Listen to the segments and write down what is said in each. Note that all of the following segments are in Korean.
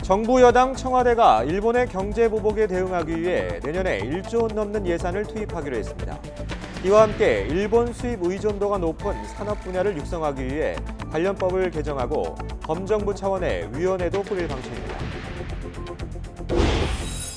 정부 여당 청와대가 일본의 경제 보복에 대응하기 위해 내년에 1조 원 넘는 예산을 투입하기로 했습니다. 이와 함께 일본 수입 의존도가 높은 산업 분야를 육성하기 위해 관련법을 개정하고 범정부 차원의 위원회도 꾸릴 방침입니다.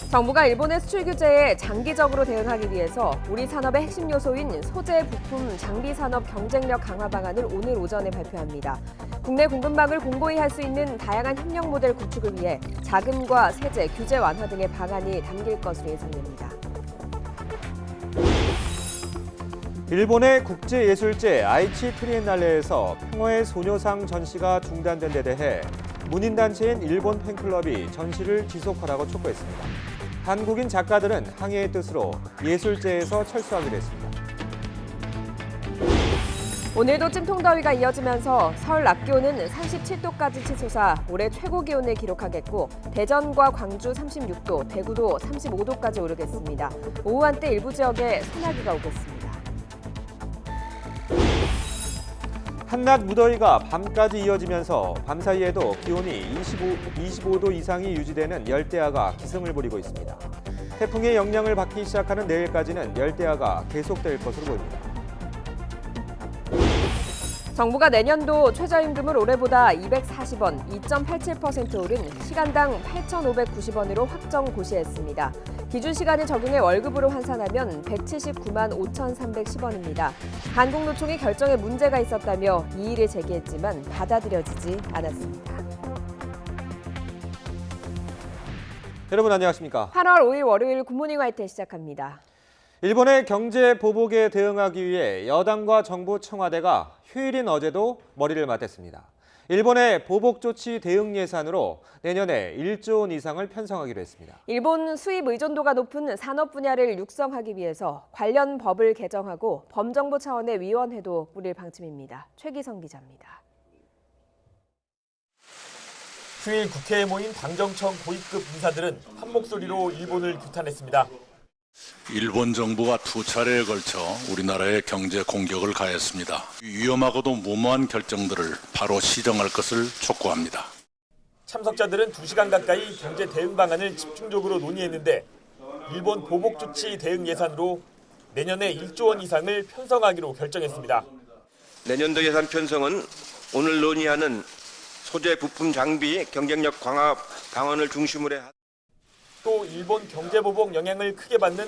정부가 일본의 수출 규제에 장기적으로 대응하기 위해서 우리 산업의 핵심 요소인 소재, 부품, 장비 산업 경쟁력 강화 방안을 오늘 오전에 발표합니다. 국내 공급망을 공고히 할 수 있는 다양한 협력 모델 구축을 위해 자금과 세제, 규제 완화 등의 방안이 담길 것으로 예상됩니다. 일본의 국제예술제 아이치 트리엔날레에서 평화의 소녀상 전시가 중단된 데 대해 문인단체인 일본 팬클럽이 전시를 지속하라고 촉구했습니다. 한국인 작가들은 항의의 뜻으로 예술제에서 철수하기로 했습니다. 오늘도 찜통더위가 이어지면서 서울 낮 기온은 37도까지 치솟아 올해 최고 기온을 기록하겠고 대전과 광주 36도, 대구도 35도까지 오르겠습니다. 오후 한때 일부 지역에 소나기가 오겠습니다. 한낮 무더위가 밤까지 이어지면서 밤사이에도 기온이 25도 이상이 유지되는 열대야가 기승을 부리고 있습니다. 태풍의 영향을 받기 시작하는 내일까지는 열대야가 계속될 것으로 보입니다. 정부가 내년도 최저임금을 올해보다 240원, 2.87% 오른 시간당 8,590원으로 확정 고시했습니다. 기준시간을 적용해 월급으로 환산하면 179만 5,310원입니다. 한국노총이 결정에 문제가 있었다며 이의를 제기했지만 받아들여지지 않았습니다. 여러분 안녕하십니까? 8월 5일 월요일 굿모닝 화이트 시작합니다. 일본의 경제 보복에 대응하기 위해 여당과 정부 청와대가 휴일인 어제도 머리를 맞댔습니다. 일본의 보복 조치 대응 예산으로 내년에 1조 원 이상을 편성하기로 했습니다. 일본 수입 의존도가 높은 산업 분야를 육성하기 위해서 관련 법을 개정하고 범정부 차원의 위원회도 꾸릴 방침입니다. 최기성 기자입니다. 휴일 국회에 모인 당정청 고위급 인사들은 한 목소리로 일본을 규탄했습니다. 일본 정부가 두 차례에 걸쳐 우리나라의 경제 공격을 가했습니다. 위험하고도 무모한 결정들을 바로 시정할 것을 촉구합니다. 참석자들은 2시간 가까이 경제 대응 방안을 집중적으로 논의했는데 일본 보복 조치 대응 예산으로 내년에 1조 원 이상을 편성하기로 결정했습니다. 내년도 예산 편성은 오늘 논의하는 소재, 부품, 장비 경쟁력 강화 방안을 중심으로 해. 또 일본 경제 보복 영향을 크게 받는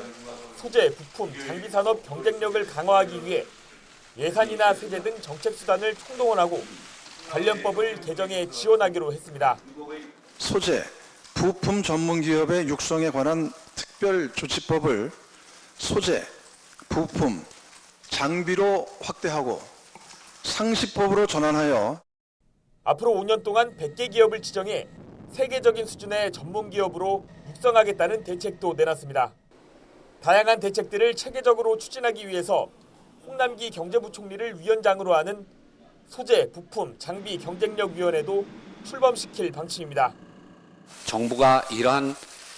소재, 부품, 장비 산업 경쟁력을 강화하기 위해 예산이나 세제 등 정책 수단을 총동원하고 관련법을 개정해 지원하기로 했습니다. 소재, 부품 전문 기업의 육성에 관한 특별 조치법을 소재, 부품, 장비로 확대하고 상시법으로 전환하여 앞으로 5년 동안 100개 기업을 지정해 세계적인 수준의 전문 기업으로 육성하겠다는 대책도 내놨습니다. 다양한 대책들을 체계적으로 추진하기 위해서 홍남기 경제부총리를 위원장으로 하는 소재, 부품, 장비 경쟁력위원회도 출범시킬 방침입니다. 정부가 이러한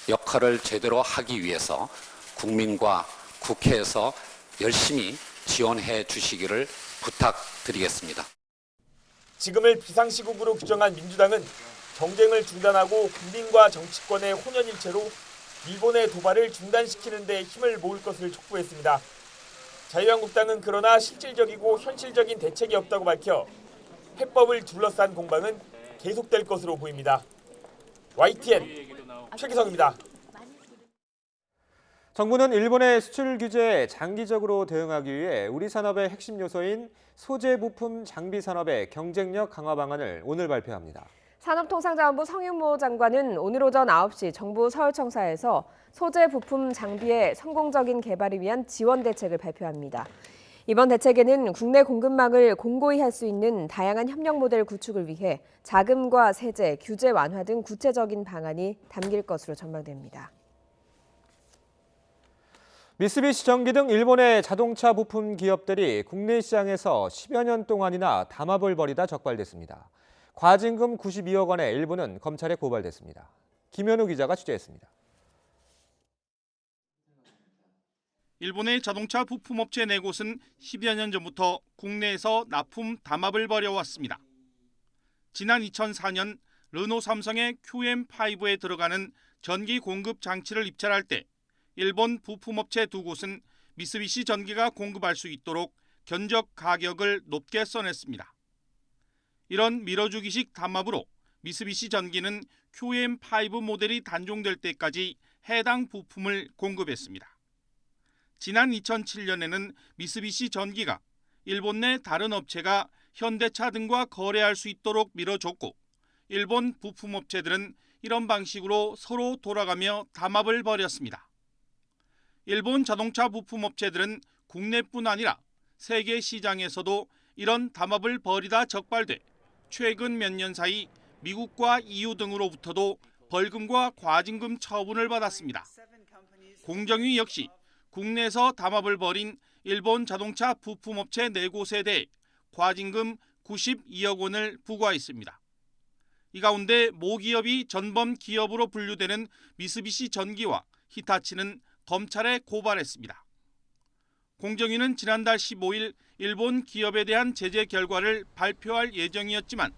역할을 제대로 하기 위해서 국민과 국회에서 열심히 지원해 주시기를 부탁드리겠습니다. 지금을 비상시국으로 규정한 민주당은 경쟁을 중단하고 국민과 정치권의 혼연일체로 일본의 도발을 중단시키는 데 힘을 모을 것을 촉구했습니다. 자유한국당은 그러나 실질적이고 현실적인 대책이 없다고 밝혀 해법을 둘러싼 공방은 계속될 것으로 보입니다. YTN 최기성입니다. 정부는 일본의 수출 규제에 장기적으로 대응하기 위해 우리 산업의 핵심 요소인 소재, 부품, 장비 산업의 경쟁력 강화 방안을 오늘 발표합니다. 산업통상자원부 성윤모 장관은 오늘 오전 9시 정부 서울청사에서 소재, 부품, 장비의 성공적인 개발을 위한 지원 대책을 발표합니다. 이번 대책에는 국내 공급망을 공고히 할 수 있는 다양한 협력 모델 구축을 위해 자금과 세제, 규제 완화 등 구체적인 방안이 담길 것으로 전망됩니다. 미쓰비시 전기 등 일본의 자동차 부품 기업들이 국내 시장에서 10여 년 동안이나 담합을 벌이다 적발됐습니다. 과징금 92억 원의 일부는 검찰에 고발됐습니다. 김현우 기자가 취재했습니다. 일본의 자동차 부품업체 4곳은 10여 년 전부터 국내에서 납품 담합을 벌여왔습니다. 지난 2004년 르노 삼성의 QM5에 들어가는 전기 공급 장치를 입찰할 때 일본 부품업체 두 곳은 미쓰비시 전기가 공급할 수 있도록 견적 가격을 높게 써냈습니다. 이런 밀어주기식 담합으로 미쓰비시 전기는 QM5 모델이 단종될 때까지 해당 부품을 공급했습니다. 지난 2007년에는 미쓰비시 전기가 일본 내 다른 업체가 현대차 등과 거래할 수 있도록 밀어줬고 일본 부품업체들은 이런 방식으로 서로 돌아가며 담합을 벌였습니다. 일본 자동차 부품업체들은 국내뿐 아니라 세계 시장에서도 이런 담합을 벌이다 적발돼 최근 몇 년 사이 미국과 EU 등으로부터도 벌금과 과징금 처분을 받았습니다. 공정위 역시 국내에서 담합을 벌인 일본 자동차 부품업체 4곳에 대해 과징금 92억 원을 부과했습니다. 이 가운데 모기업이 전범 기업으로 분류되는 미쓰비시 전기와 히타치는 검찰에 고발했습니다. 공정위는 지난달 15일 일본 기업에 대한 제재 결과를 발표할 예정이었지만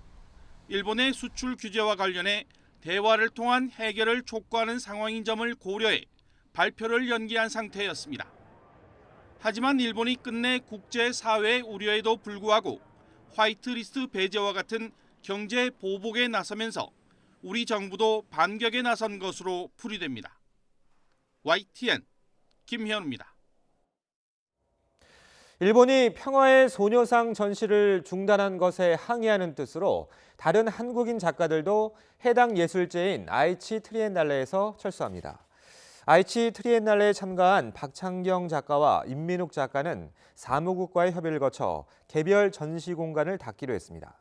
일본의 수출 규제와 관련해 대화를 통한 해결을 촉구하는 상황인 점을 고려해 발표를 연기한 상태였습니다. 하지만 일본이 끝내 국제사회의 우려에도 불구하고 화이트리스트 배제와 같은 경제 보복에 나서면서 우리 정부도 반격에 나선 것으로 풀이됩니다. YTN 김현우입니다. 일본이 평화의 소녀상 전시를 중단한 것에 항의하는 뜻으로 다른 한국인 작가들도 해당 예술제인 아이치 트리엔날레에서 철수합니다. 아이치 트리엔날레에 참가한 박창경 작가와 임민욱 작가는 사무국과의 협의를 거쳐 개별 전시 공간을 닫기로 했습니다.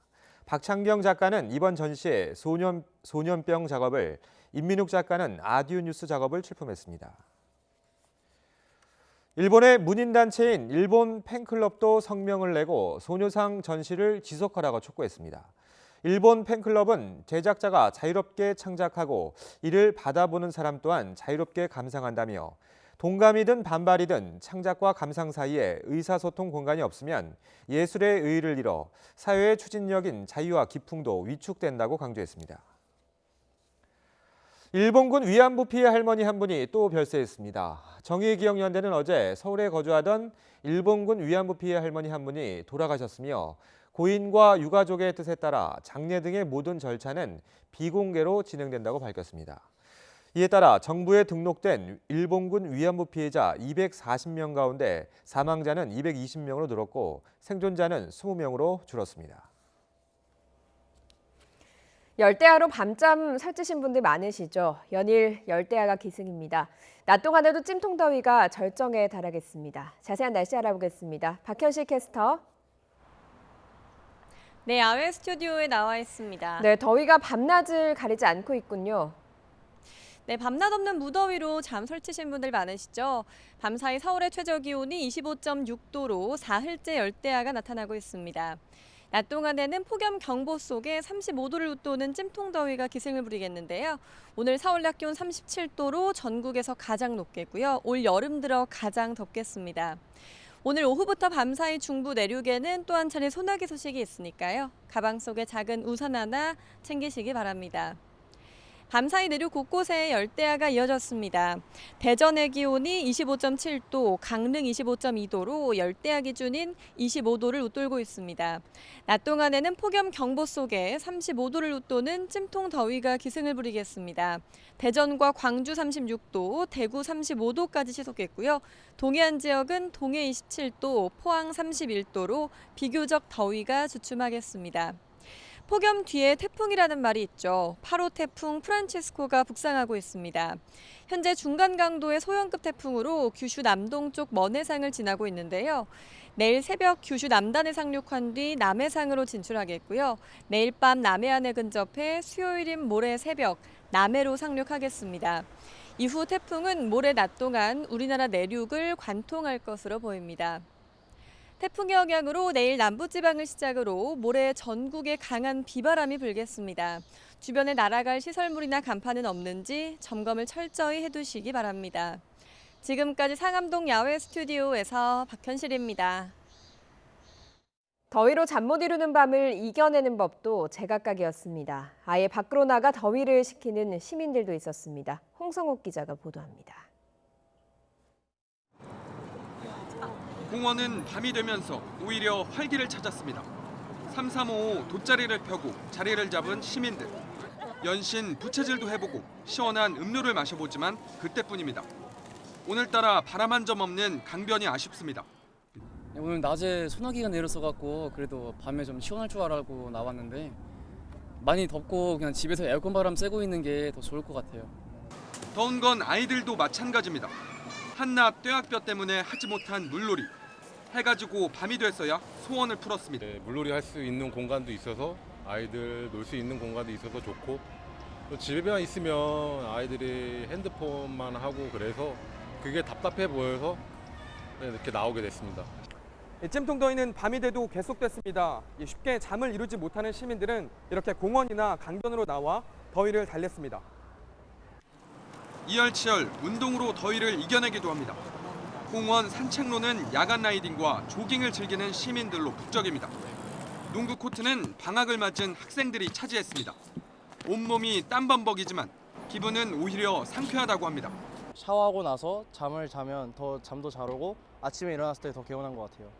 박창경 작가는 이번 전시에 소년병 작업을, 임민욱 작가는 아듀뉴스 작업을 출품했습니다. 일본의 문인단체인 일본 팬클럽도 성명을 내고 소녀상 전시를 지속하라고 촉구했습니다. 일본 팬클럽은 제작자가 자유롭게 창작하고 이를 받아보는 사람 또한 자유롭게 감상한다며 동감이든 반발이든 창작과 감상 사이에 의사소통 공간이 없으면 예술의 의의를 잃어 사회의 추진력인 자유와 기풍도 위축된다고 강조했습니다. 일본군 위안부 피해 할머니 한 분이 또 별세했습니다. 정의기억연대는 어제 서울에 거주하던 일본군 위안부 피해 할머니 한 분이 돌아가셨으며 고인과 유가족의 뜻에 따라 장례 등의 모든 절차는 비공개로 진행된다고 밝혔습니다. 이에 따라 정부에 등록된 일본군 위안부 피해자 240명 가운데 사망자는 220명으로 늘었고 생존자는 20명으로 줄었습니다. 열대야로 밤잠 설치신 분들 많으시죠? 연일 열대야가 기승입니다. 낮 동안에도 찜통더위가 절정에 달하겠습니다. 자세한 날씨 알아보겠습니다. 박현실 캐스터. 네, 야외 스튜디오에 나와 있습니다. 네, 더위가 밤낮을 가리지 않고 있군요. 네, 밤낮 없는 무더위로 잠 설치신 분들 많으시죠? 밤사이 서울의 최저 기온이 25.6도로 사흘째 열대야가 나타나고 있습니다. 낮 동안에는 폭염경보 속에 35도를 웃도는 찜통더위가 기승을 부리겠는데요. 오늘 서울 낮 기온 37도로 전국에서 가장 높겠고요. 올 여름 들어 가장 덥겠습니다. 오늘 오후부터 밤사이 중부 내륙에는 또 한 차례 소나기 소식이 있으니까요. 가방 속에 작은 우산 하나 챙기시기 바랍니다. 밤사이 내륙 곳곳에 열대야가 이어졌습니다. 대전의 기온이 25.7도, 강릉 25.2도로 열대야 기준인 25도를 웃돌고 있습니다. 낮 동안에는 폭염 경보 속에 35도를 웃도는 찜통 더위가 기승을 부리겠습니다. 대전과 광주 36도, 대구 35도까지 치솟겠고요. 동해안 지역은 동해 27도, 포항 31도로 비교적 더위가 주춤하겠습니다. 폭염 뒤에 태풍이라는 말이 있죠. 8호 태풍 프란치스코가 북상하고 있습니다. 현재 중간 강도의 소형급 태풍으로 규슈 남동쪽 먼해상을 지나고 있는데요. 내일 새벽 규슈 남단에 상륙한 뒤 남해상으로 진출하겠고요. 내일 밤 남해안에 근접해 수요일인 모레 새벽 남해로 상륙하겠습니다. 이후 태풍은 모레 낮 동안 우리나라 내륙을 관통할 것으로 보입니다. 태풍의 영향으로 내일 남부지방을 시작으로 모레 전국에 강한 비바람이 불겠습니다. 주변에 날아갈 시설물이나 간판은 없는지 점검을 철저히 해두시기 바랍니다. 지금까지 상암동 야외 스튜디오에서 박현실입니다. 더위로 잠 못 이루는 밤을 이겨내는 법도 제각각이었습니다. 아예 밖으로 나가 더위를 식히는 시민들도 있었습니다. 홍성욱 기자가 보도합니다. 공원은 밤이 되면서 오히려 활기를 찾았습니다. 3355 돗자리를 펴고 자리를 잡은 시민들. 연신 부채질도 해보고 시원한 음료를 마셔보지만 그때뿐입니다. 오늘따라 바람 한 점 없는 강변이 아쉽습니다. 오늘 낮에 소나기가 내렸어갖고 그래도 밤에 좀 시원할 줄 알고 나왔는데 많이 덥고 그냥 집에서 에어컨 바람 쐬고 있는 게 더 좋을 것 같아요. 더운 건 아이들도 마찬가지입니다. 한낮 뙤약볕 때문에 하지 못한 물놀이. 해가 지고 밤이 됐어야 소원을 풀었습니다. 물놀이 할 수 있는 공간도 있어서 아이들 놀 수 있는 공간도 있어서 좋고 또 집에만 있으면 아이들이 핸드폰만 하고 그래서 그게 답답해 보여서 이렇게 나오게 됐습니다. 찜통 더위는 밤이 돼도 계속됐습니다. 쉽게 잠을 이루지 못하는 시민들은 이렇게 공원이나 강변으로 나와 더위를 달랬습니다. 이열치열 운동으로 더위를 이겨내기도 합니다. 공원 산책로는 야간 라이딩과 조깅을 즐기는 시민들로 북적입니다. 농구 코트는 방학을 맞은 학생들이 차지했습니다. 온몸이 땀범벅이지만 기분은 오히려 상쾌하다고 합니다. 샤워하고 나서 잠을 자면 더 잠도 잘 오고 아침에 일어났을 때 더 개운한 것 같아요.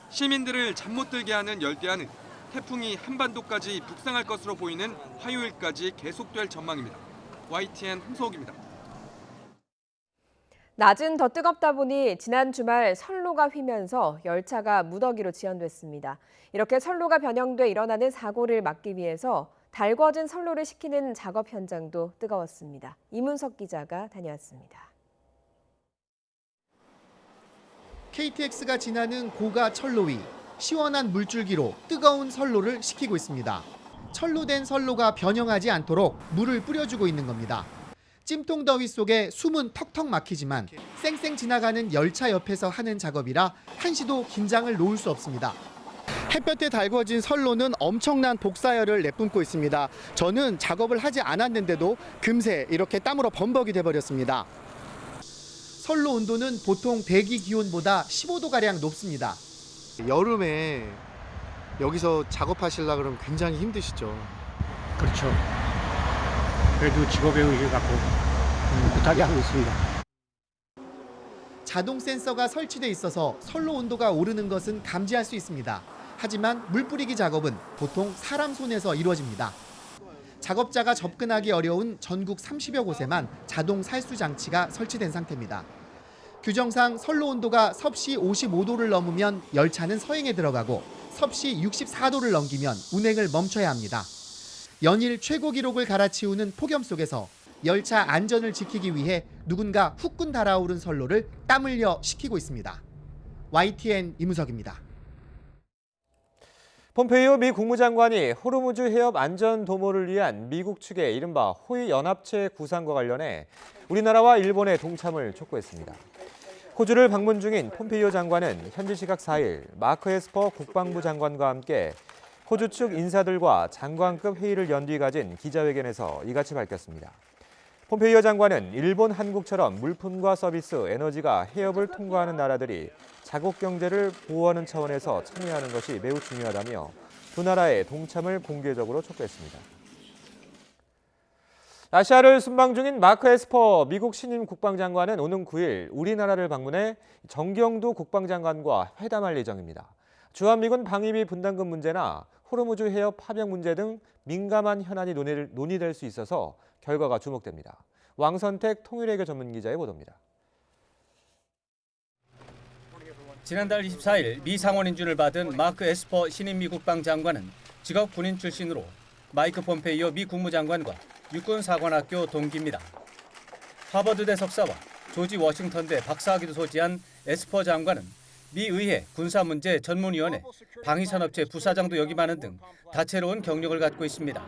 시민들을 잠 못 들게 하는 열대야는 태풍이 한반도까지 북상할 것으로 보이는 화요일까지 계속될 전망입니다. YTN 홍석욱입니다. 낮은 더 뜨겁다 보니 지난 주말 선로가 휘면서 열차가 무더기로 지연됐습니다. 이렇게 선로가 변형돼 일어나는 사고를 막기 위해서 달궈진 선로를 식히는 작업 현장도 뜨거웠습니다. 이문석 기자가 다녀왔습니다. KTX가 지나는 고가 철로 위, 시원한 물줄기로 뜨거운 선로를 식히고 있습니다. 철로된 선로가 변형하지 않도록 물을 뿌려주고 있는 겁니다. 찜통 더위 속에 숨은 턱턱 막히지만 쌩쌩 지나가는 열차 옆에서 하는 작업이라 한시도 긴장을 놓을 수 없습니다. 햇볕에 달궈진 선로는 엄청난 복사열을 내뿜고 있습니다. 저는 작업을 하지 않았는데도 금세 이렇게 땀으로 범벅이 돼버렸습니다. 선로 온도는 보통 대기 기온보다 15도가량 높습니다. 여름에 여기서 작업하시려고 그러면 굉장히 힘드시죠? 그렇죠. 그래도 직업의 의지를 갖고 못하게 하고 있습니다. 자동 센서가 설치돼 있어서 선로 온도가 오르는 것은 감지할 수 있습니다. 하지만 물 뿌리기 작업은 보통 사람 손에서 이루어집니다. 작업자가 접근하기 어려운 전국 30여 곳에만 자동 살수 장치가 설치된 상태입니다. 규정상 선로 온도가 섭씨 55도를 넘으면 열차는 서행에 들어가고 섭씨 64도를 넘기면 운행을 멈춰야 합니다. 연일 최고 기록을 갈아치우는 폭염 속에서 열차 안전을 지키기 위해 누군가 후끈 달아오른 선로를 땀 흘려 식히고 있습니다. YTN 이무석입니다. 폼페이오 미 국무장관이 호르무즈 해협 안전 도모를 위한 미국 측의 이른바 호위 연합체 구상과 관련해 우리나라와 일본의 동참을 촉구했습니다. 호주를 방문 중인 폼페이오 장관은 현지 시각 4일 마크 에스퍼 국방부 장관과 함께 호주 측 인사들과 장관급 회의를 연 뒤 가진 기자회견에서 이같이 밝혔습니다. 폼페이오 장관은 일본, 한국처럼 물품과 서비스, 에너지가 해협을 통과하는 나라들이 자국 경제를 보호하는 차원에서 참여하는 것이 매우 중요하다며 두 나라의 동참을 공개적으로 촉구했습니다. 아시아를 순방 중인 마크 에스퍼 미국 신임 국방장관은 오는 9일 우리나라를 방문해 정경두 국방장관과 회담할 예정입니다. 주한미군 방위비 분담금 문제나 호르무즈 해협 파병 문제 등 민감한 현안이 논의될 수 있어서 결과가 주목됩니다. 왕선택 통일외교 전문기자의 보도입니다. 지난달 24일 미 상원 인준을 받은 마크 에스퍼 신임 미 국방장관은 직업 군인 출신으로 마이크 폼페이오 미 국무장관과 육군사관학교 동기입니다. 하버드대 석사와 조지 워싱턴대 박사학위도 소지한 에스퍼 장관은 미 의회 군사문제 전문위원회 방위산업체 부사장도 역임하는 등 다채로운 경력을 갖고 있습니다.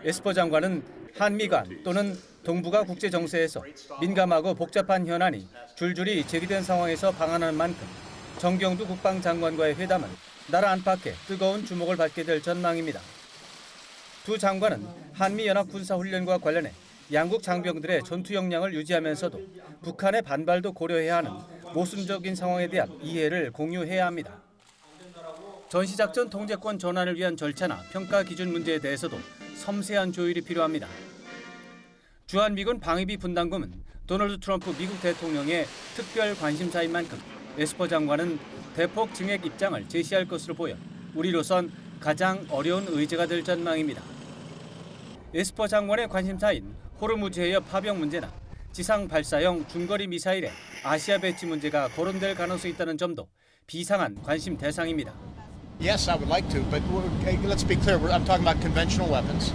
에스퍼 장관은 한미 간 또는 동북아 국제 정세에서 민감하고 복잡한 현안이 줄줄이 제기된 상황에서 방한하는 만큼 정경두 국방장관과의 회담은 나라 안팎에 뜨거운 주목을 받게 될 전망입니다. 두 장관은 한미연합군사훈련과 관련해 양국 장병들의 전투 역량을 유지하면서도 북한의 반발도 고려해야 하는 모순적인 상황에 대한 이해를 공유해야 합니다. 전시작전 통제권 전환을 위한 절차나 평가 기준 문제에 대해서도 섬세한 조율이 필요합니다. 주한미군 방위비 분담금은 도널드 트럼프 미국 대통령의 특별 관심사인 만큼 에스퍼 장관은 대폭 증액 입장을 제시할 것으로 보여 우리로선 가장 어려운 의제가 될 전망입니다. 에스퍼 장관의 관심사인 호르무즈 해협 파병 문제나 지상 발사형 중거리 미사일의 아시아 배치 문제가 거론될 가능성이 있다는 점도 비상한 관심 대상입니다. Yes, I would like to, but let's be clear. I'm talking about conventional weapons.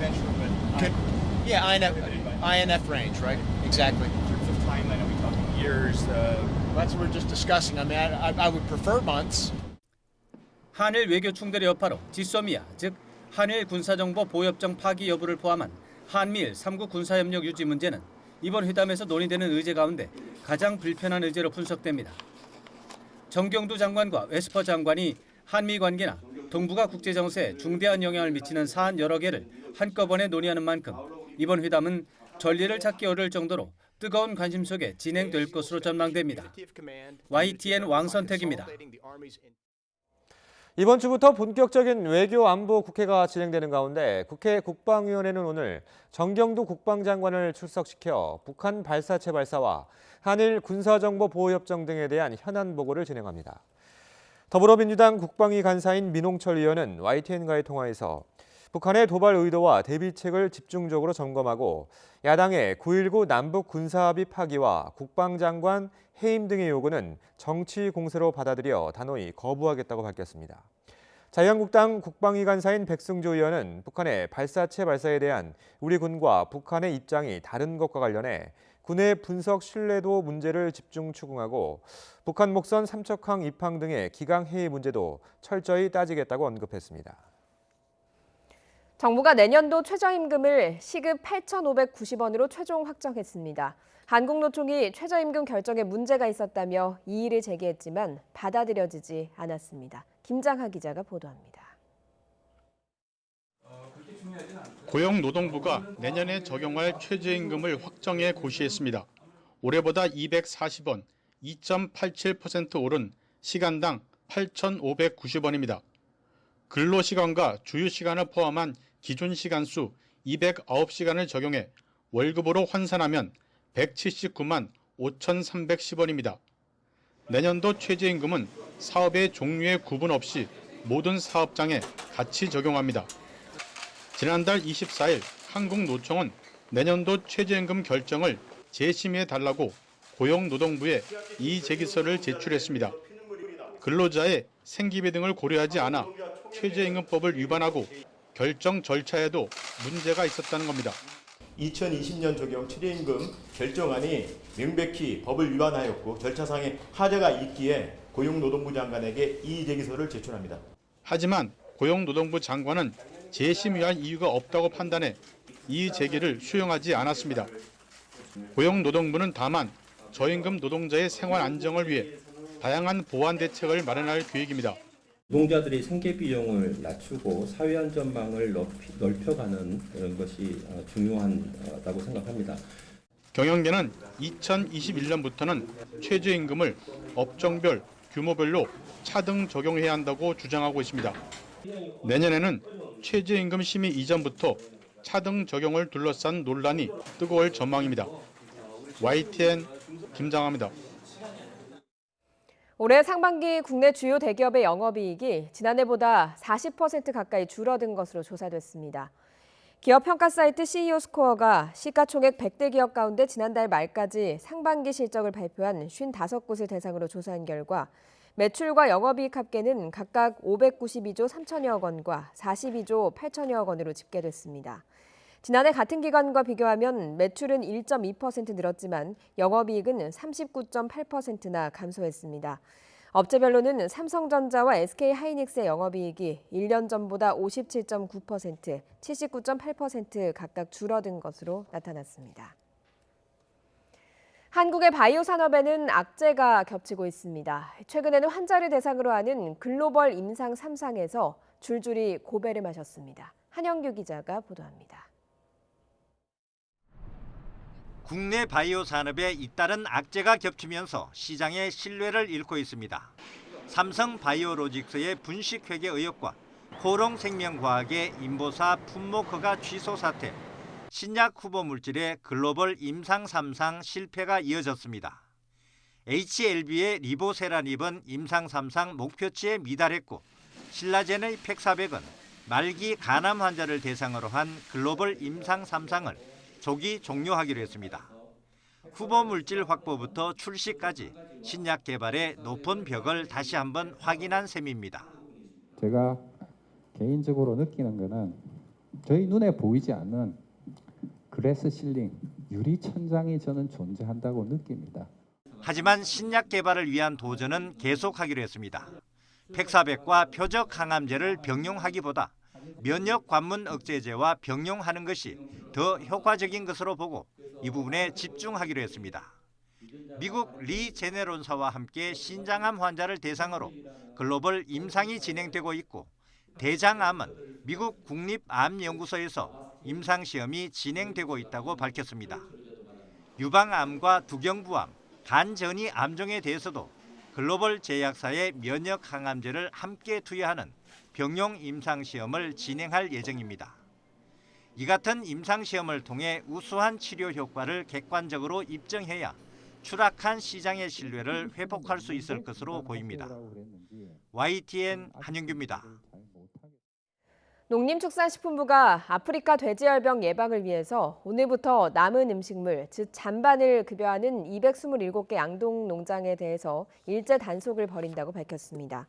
Yeah, INF range, right? Exactly. In terms of timeline, are we talking years? That's what we're just discussing. I mean, I would prefer months. 한일 외교 충돌의 여파로 지소미아, 즉 한일 군사정보 보호협정 파기 여부를 포함한 한미일 3국 군사협력 유지 문제는 이번 회담에서 논의되는 의제 가운데 가장 불편한 의제로 분석됩니다. 정경두 장관과 에스퍼 장관이 한미 관계나 동북아 국제 정세에 중대한 영향을 미치는 사안 여러 개를 한꺼번에 논의하는 만큼 이번 회담은 전례를 찾기 어려울 정도로 뜨거운 관심 속에 진행될 것으로 전망됩니다. YTN 왕선택입니다. 이번 주부터 본격적인 외교 안보 국회가 진행되는 가운데 국회 국방위원회는 오늘 정경두 국방장관을 출석시켜 북한 발사체 발사와 한일 군사정보보호협정 등에 대한 현안 보고를 진행합니다. 더불어민주당 국방위 간사인 민홍철 의원은 YTN과의 통화에서 북한의 도발 의도와 대비책을 집중적으로 점검하고 야당의 9.19 남북 군사합의 파기와 국방장관 해임 등의 요구는 정치 공세로 받아들여 단호히 거부하겠다고 밝혔습니다. 자유한국당 국방위 간사인 백승조 의원은 북한의 발사체 발사에 대한 우리 군과 북한의 입장이 다른 것과 관련해 군의 분석 신뢰도 문제를 집중 추궁하고 북한 목선 삼척항 입항 등의 기강 해이 문제도 철저히 따지겠다고 언급했습니다. 정부가 내년도 최저임금을 시급 8,590원으로 최종 확정했습니다. 한국노총이 최저임금 결정에 문제가 있었다며 이의를 제기했지만 받아들여지지 않았습니다. 김장하 기자가 보도합니다. 고용노동부가 내년에 적용할 최저임금을 확정해 고시했습니다. 올해보다 240원, 2.87% 오른 시간당 8,590원입니다. 근로시간과 주휴시간을 포함한 기준시간 수 209시간을 적용해 월급으로 환산하면 179만 5,310원입니다. 내년도 최저임금은 사업의 종류에 구분 없이 모든 사업장에 같이 적용합니다. 지난달 24일 한국노총은 내년도 최저임금 결정을 재심의해달라고 고용노동부에 이의제기서를 제출했습니다. 근로자의 생계비 등을 고려하지 않아 최저임금법을 위반하고 결정 절차에도 문제가 있었다는 겁니다. 2020년 적용 최저임금 결정안이 명백히 법을 위반하였고 절차상의 하자가 있기에 고용노동부 장관에게 이의제기서를 제출합니다. 하지만 고용노동부 장관은 재심의할 이유가 없다고 판단해 이의제기를 수용하지 않았습니다. 고용노동부는 다만 저임금 노동자의 생활 안정을 위해 다양한 보완 대책을 마련할 계획입니다. 노동자들이 생계 비용을 낮추고 사회 안전망을 넓혀가는 그런 것이 중요하다고 생각합니다. 경영계는 2021년부터는 최저임금을 업종별, 규모별로 차등 적용해야 한다고 주장하고 있습니다. 내년에는 최저임금 심의 이전부터 차등 적용을 둘러싼 논란이 뜨거울 전망입니다. YTN 김장하입니다. 올해 상반기 국내 주요 대기업의 영업이익이 지난해보다 40% 가까이 줄어든 것으로 조사됐습니다. 기업 평가 사이트 CEO 스코어가 시가총액 100대 기업 가운데 지난달 말까지 상반기 실적을 발표한 55곳을 대상으로 조사한 결과 매출과 영업이익 합계는 각각 592조 3천여억 원과 42조 8천여억 원으로 집계됐습니다. 지난해 같은 기간과 비교하면 매출은 1.2% 늘었지만 영업이익은 39.8%나 감소했습니다. 업체별로는 삼성전자와 SK하이닉스의 영업이익이 1년 전보다 57.9%, 79.8% 각각 줄어든 것으로 나타났습니다. 한국의 바이오 산업에는 악재가 겹치고 있습니다. 최근에는 환자를 대상으로 하는 글로벌 임상 3상에서 줄줄이 고배를 마셨습니다. 한영규 기자가 보도합니다. 국내 바이오 산업에 잇따른 악재가 겹치면서 시장의 신뢰를 잃고 있습니다. 삼성바이오로직스의 분식회계 의혹과 코롱생명과학의 인보사 품목허가 취소 사태, 신약 후보 물질의 글로벌 임상 3상 실패가 이어졌습니다. HLB의 리보세라닙은 임상 3상 목표치에 미달했고 신라젠의 팩400은 말기 간암 환자를 대상으로 한 글로벌 임상 3상을 조기 종료하기로 했습니다. 후보 물질 확보부터 출시까지 신약 개발의 높은 벽을 다시 한번 확인한 셈입니다. 제가 개인적으로 느끼는 거는 저희 눈에 보이지 않는 글래스 실링, 유리 천장이 저는 존재한다고 느낍니다. 하지만 신약 개발을 위한 도전은 계속하기로 했습니다. 팩400과 표적 항암제를 병용하기보다 면역 관문 억제제와 병용하는 것이 더 효과적인 것으로 보고 이 부분에 집중하기로 했습니다. 미국 리 제네론사와 함께 신장암 환자를 대상으로 글로벌 임상이 진행되고 있고 대장암은 미국 국립암연구소에서 임상시험이 진행되고 있다고 밝혔습니다. 유방암과 두경부암, 간전이 암종에 대해서도 글로벌 제약사의 면역 항암제를 함께 투여하는 병용 임상시험을 진행할 예정입니다. 이 같은 임상시험을 통해 우수한 치료 효과를 객관적으로 입증해야 추락한 시장의 신뢰를 회복할 수 있을 것으로 보입니다. YTN 한영규입니다. 농림축산식품부가 아프리카 돼지열병 예방을 위해서 오늘부터 남은 음식물, 즉 잔반을 급여하는 227개 양동 농장에 대해서 일제 단속을 벌인다고 밝혔습니다.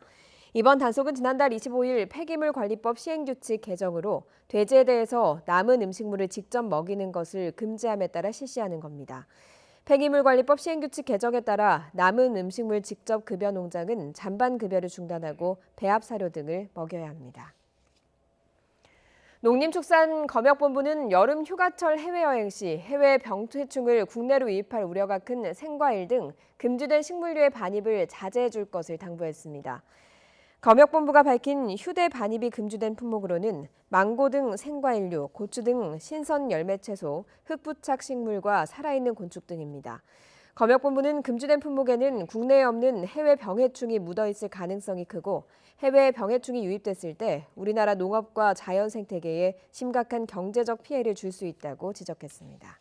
이번 단속은 지난달 25일 폐기물관리법 시행규칙 개정으로 돼지에 대해서 남은 음식물을 직접 먹이는 것을 금지함에 따라 실시하는 겁니다. 폐기물관리법 시행규칙 개정에 따라 남은 음식물 직접 급여 농장은 잔반 급여를 중단하고 배합 사료 등을 먹여야 합니다. 농림축산검역본부는 여름 휴가철 해외여행 시 해외 병해충을 국내로 유입할 우려가 큰 생과일 등 금지된 식물류의 반입을 자제해 줄 것을 당부했습니다. 검역본부가 밝힌 휴대 반입이 금지된 품목으로는 망고 등 생과일류, 고추 등 신선 열매 채소, 흙부착 식물과 살아있는 곤충 등입니다. 검역본부는 금지된 품목에는 국내에 없는 해외 병해충이 묻어있을 가능성이 크고 해외 병해충이 유입됐을 때 우리나라 농업과 자연 생태계에 심각한 경제적 피해를 줄 수 있다고 지적했습니다.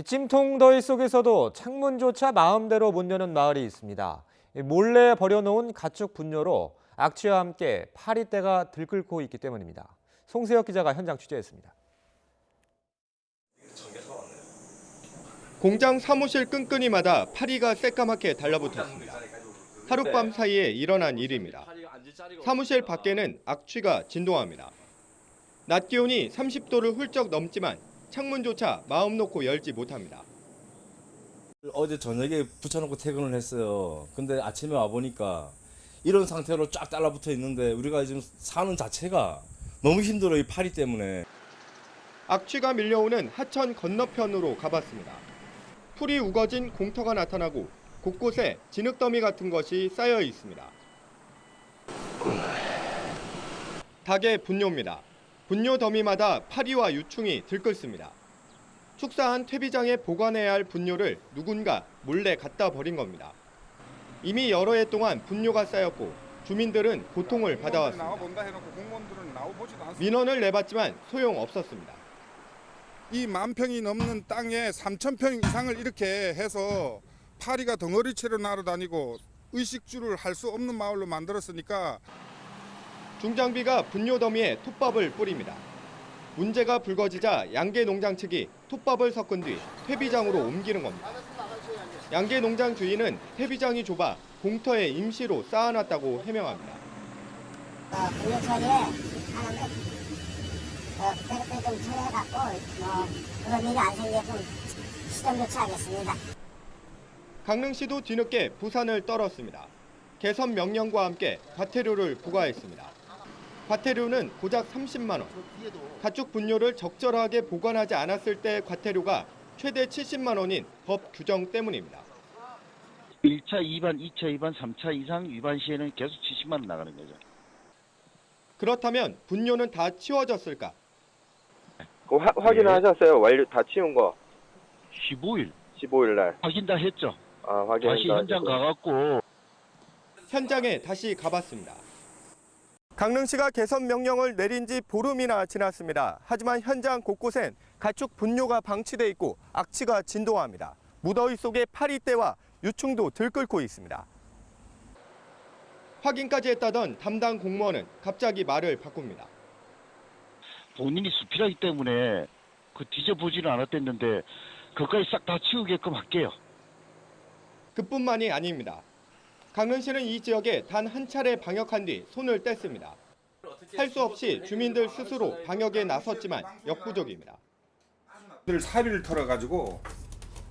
찜통 더위 속에서도 창문조차 마음대로 못 여는 마을이 있습니다. 몰래 버려놓은 가축 분뇨로 악취와 함께 파리떼가 들끓고 있기 때문입니다. 송세혁 기자가 현장 취재했습니다. 공장 사무실 끈끈이마다 파리가 새까맣게 달라붙었습니다. 하룻밤 사이에 일어난 일입니다. 사무실 밖에는 악취가 진동합니다. 낮 기온이 30도를 훌쩍 넘지만 창문조차 마음 놓고 열지 못합니다. 어제 저녁에 붙여놓고 퇴근을 했어요. 근데 아침에 와보니까 이런 상태로 쫙 달라붙어 있는데 우리가 지금 사는 자체가 너무 힘들어요, 이 파리 때문에. 악취가 밀려오는 하천 건너편으로 가봤습니다. 풀이 우거진 공터가 나타나고 곳곳에 진흙더미 같은 것이 쌓여 있습니다. 닭의 분뇨입니다. 분뇨 더미마다 파리와 유충이 들끓습니다. 축사한 퇴비장에 보관해야 할 분뇨를 누군가 몰래 갖다 버린 겁니다. 이미 여러 해 동안 분뇨가 쌓였고 주민들은 고통을 받아왔습니다. 민원을 내봤지만 소용없었습니다. 이 10,000평이 넘는 땅에 3,000평 이상을 이렇게 해서 파리가 덩어리채로 날아다니고 의식주를 할 수 없는 마을로 만들었으니까 중장비가 분뇨 더미에 톱밥을 뿌립니다. 문제가 불거지자 양계 농장 측이 톱밥을 섞은 뒤 퇴비장으로 옮기는 겁니다. 양계 농장 주인은 퇴비장이 좁아 공터에 임시로 쌓아놨다고 해명합니다. 분뇨 처리에 하는데 그때 좀 처리해갖고 그런 일이 안 생기게끔 시정 조치하겠습니다. 강릉시도 뒤늦게 부산을 떨었습니다. 개선 명령과 함께 과태료를 부과했습니다. 과태료는 고작 30만 원. 가축 분뇨를 적절하게 보관하지 않았을 때 과태료가 최대 70만 원인 법 규정 때문입니다. 1차 위반, 2차 위반, 3차 이상 위반 시에는 계속 70만 원 나가는 거죠. 그렇다면 분뇨는 다 치워졌을까? 확인을 하셨어요? 완료 다 치운 거. 15일 날. 확인 다 했죠. 확인 다시 현장 가갖고 현장에 다시 가봤습니다. 강릉시가 개선 명령을 내린 지 보름이나 지났습니다. 하지만 현장 곳곳엔 가축 분뇨가 방치돼 있고 악취가 진동합니다. 무더위 속에 파리떼와 유충도 들끓고 있습니다. 확인까지 했다던 담당 공무원은 갑자기 말을 바꿉니다. 본인이 수필하기 때문에 뒤져보지는 않았댔는데 그것까지 싹 다 치우게끔 할게요. 그뿐만이 아닙니다. 강릉시는 이 지역에 단 한 차례 방역한 뒤 손을 뗐습니다. 할 수 없이 주민들 스스로 방역에 나섰지만 역부족입니다.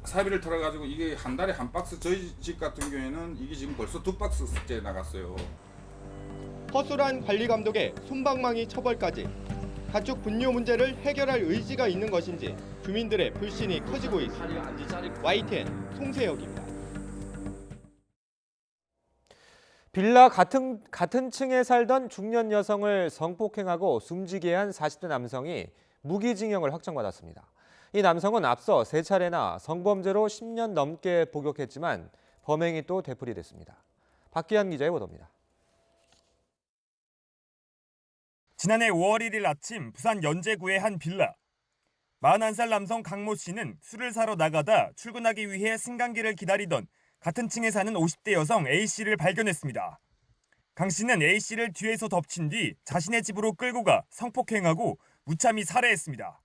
사비를 털어가지고 이게 한 달에 한 박스, 저희 집 같은 경우에는 이게 지금 벌써 2박스째 나갔어요. 허술한 관리 감독에 솜방망이 처벌까지 가축 분뇨 문제를 해결할 의지가 있는 것인지 주민들의 불신이 커지고 있습니다. YTN 송세혁입니다. 빌라 같은 층에 살던 중년 여성을 성폭행하고 숨지게 한 40대 남성이 무기징역을 확정받았습니다. 이 남성은 앞서 3차례나 성범죄로 10년 넘게 복역했지만 범행이 또 되풀이 됐습니다. 박기한 기자의 보도입니다. 지난해 5월 1일 아침 부산 연제구의 한 빌라. 41살 남성 강모 씨는 술을 사러 나가다 출근하기 위해 승강기를 기다리던 같은 층에 사는 50대 여성 A씨를 발견했습니다. 강 씨는 A씨를 뒤에서 덮친 뒤 자신의 집으로 끌고 가 성폭행하고 무참히 살해했습니다.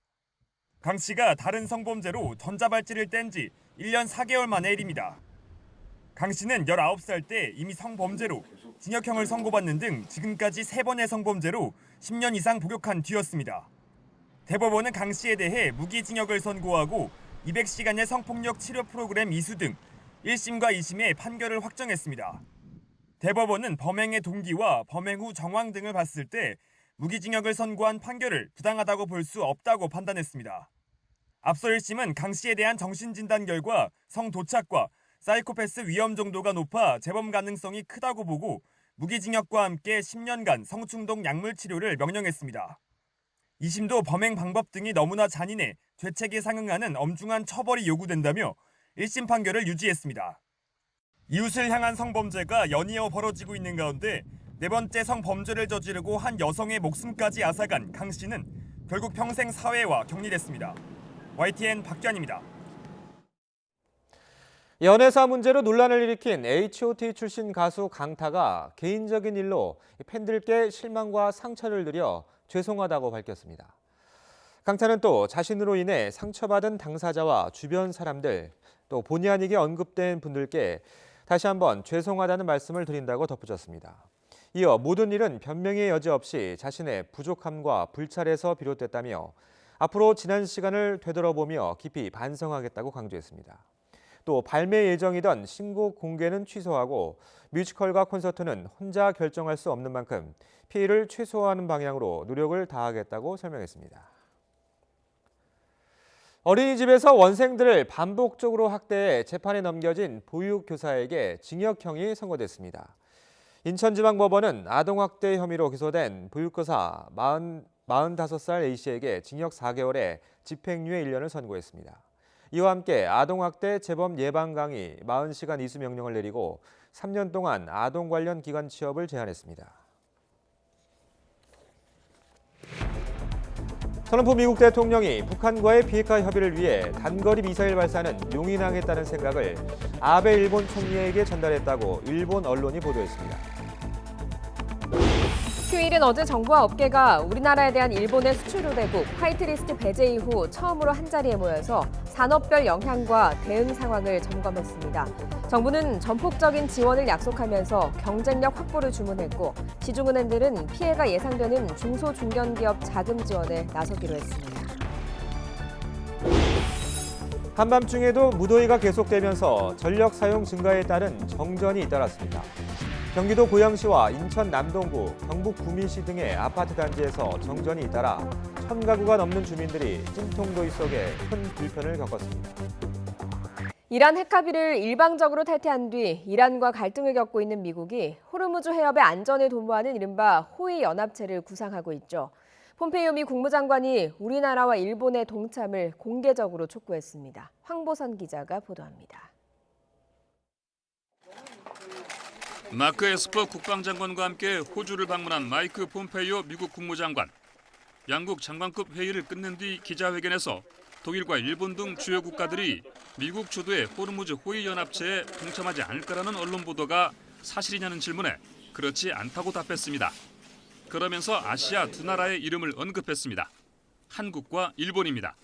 강 씨가 다른 성범죄로 전자발찌를 뗀 지 1년 4개월 만의 일입니다. 강 씨는 19살 때 이미 성범죄로 징역형을 선고받는 등 지금까지 3번의 성범죄로 10년 이상 복역한 뒤였습니다. 대법원은 강 씨에 대해 무기징역을 선고하고 200시간의 성폭력 치료 프로그램 이수 등 1심과 2심의 판결을 확정했습니다. 대법원은 범행의 동기와 범행 후 정황 등을 봤을 때 무기징역을 선고한 판결을 부당하다고 볼 수 없다고 판단했습니다. 앞서 1심은 강 씨에 대한 정신진단 결과 성도착과 사이코패스 위험 정도가 높아 재범 가능성이 크다고 보고 무기징역과 함께 10년간 성충동 약물 치료를 명령했습니다. 2심도 범행 방법 등이 너무나 잔인해 죄책에 상응하는 엄중한 처벌이 요구된다며 1심 판결을 유지했습니다. 이웃을 향한 성범죄가 연이어 벌어지고 있는 가운데 4번째 성범죄를 저지르고 한 여성의 목숨까지 앗아간 강 씨는 결국 평생 사회와 격리됐습니다. YTN 박기환입니다. 연애사 문제로 논란을 일으킨 H.O.T 출신 가수 강타가 개인적인 일로 팬들께 실망과 상처를 드려 죄송하다고 밝혔습니다. 강타는 또 자신으로 인해 상처받은 당사자와 주변 사람들, 또 본의 아니게 언급된 분들께 다시 한번 죄송하다는 말씀을 드린다고 덧붙였습니다. 이어 모든 일은 변명의 여지 없이 자신의 부족함과 불찰에서 비롯됐다며 앞으로 지난 시간을 되돌아보며 깊이 반성하겠다고 강조했습니다. 또 발매 예정이던 신곡 공개는 취소하고 뮤지컬과 콘서트는 혼자 결정할 수 없는 만큼 피해를 최소화하는 방향으로 노력을 다하겠다고 설명했습니다. 어린이집에서 원생들을 반복적으로 학대해 재판에 넘겨진 보육교사에게 징역형이 선고됐습니다. 인천지방법원은 아동학대 혐의로 기소된 보육교사 45살 A씨에게 징역 4개월에 집행유예 1년을 선고했습니다. 이와 함께 아동학대 재범 예방 강의 40시간 이수 명령을 내리고 3년 동안 아동 관련 기관 취업을 제한했습니다. 트럼프 미국 대통령이 북한과의 비핵화 협의를 위해 단거리 미사일 발사는 용인하겠다는 생각을 아베 일본 총리에게 전달했다고 일본 언론이 보도했습니다. 휴일인 어제 정부와 업계가 우리나라에 대한 일본의 수출 우대국 화이트리스트 배제 이후 처음으로 한자리에 모여서 산업별 영향과 대응 상황을 점검했습니다. 정부는 전폭적인 지원을 약속하면서 경쟁력 확보를 주문했고 시중은행들은 피해가 예상되는 중소중견기업 자금 지원에 나서기로 했습니다. 한밤중에도 무더위가 계속되면서 전력 사용 증가에 따른 정전이 잇따랐습니다. 경기도 고양시와 인천 남동구, 경북 구미시 등의 아파트 단지에서 정전이 잇따라 1000가구가 넘는 주민들이 찜통더위 속에 큰 불편을 겪었습니다. 이란 핵합의를 일방적으로 탈퇴한 뒤 이란과 갈등을 겪고 있는 미국이 호르무즈 해협의 안전을 도모하는 이른바 호위 연합체를 구상하고 있죠. 폼페이오 미 국무장관이 우리나라와 일본의 동참을 공개적으로 촉구했습니다. 황보선 기자가 보도합니다. 마크 에스퍼 국방장관과 함께 호주를 방문한 마이크 폼페이오 미국 국무장관. 양국 장관급 회의를 끝낸 뒤 기자회견에서 독일과 일본 등 주요 국가들이 미국 주도의 호르무즈 호위 연합체에 동참하지 않을 거라는 언론 보도가 사실이냐는 질문에 그렇지 않다고 답했습니다. 그러면서 아시아 두 나라의 이름을 언급했습니다. 한국과 일본입니다.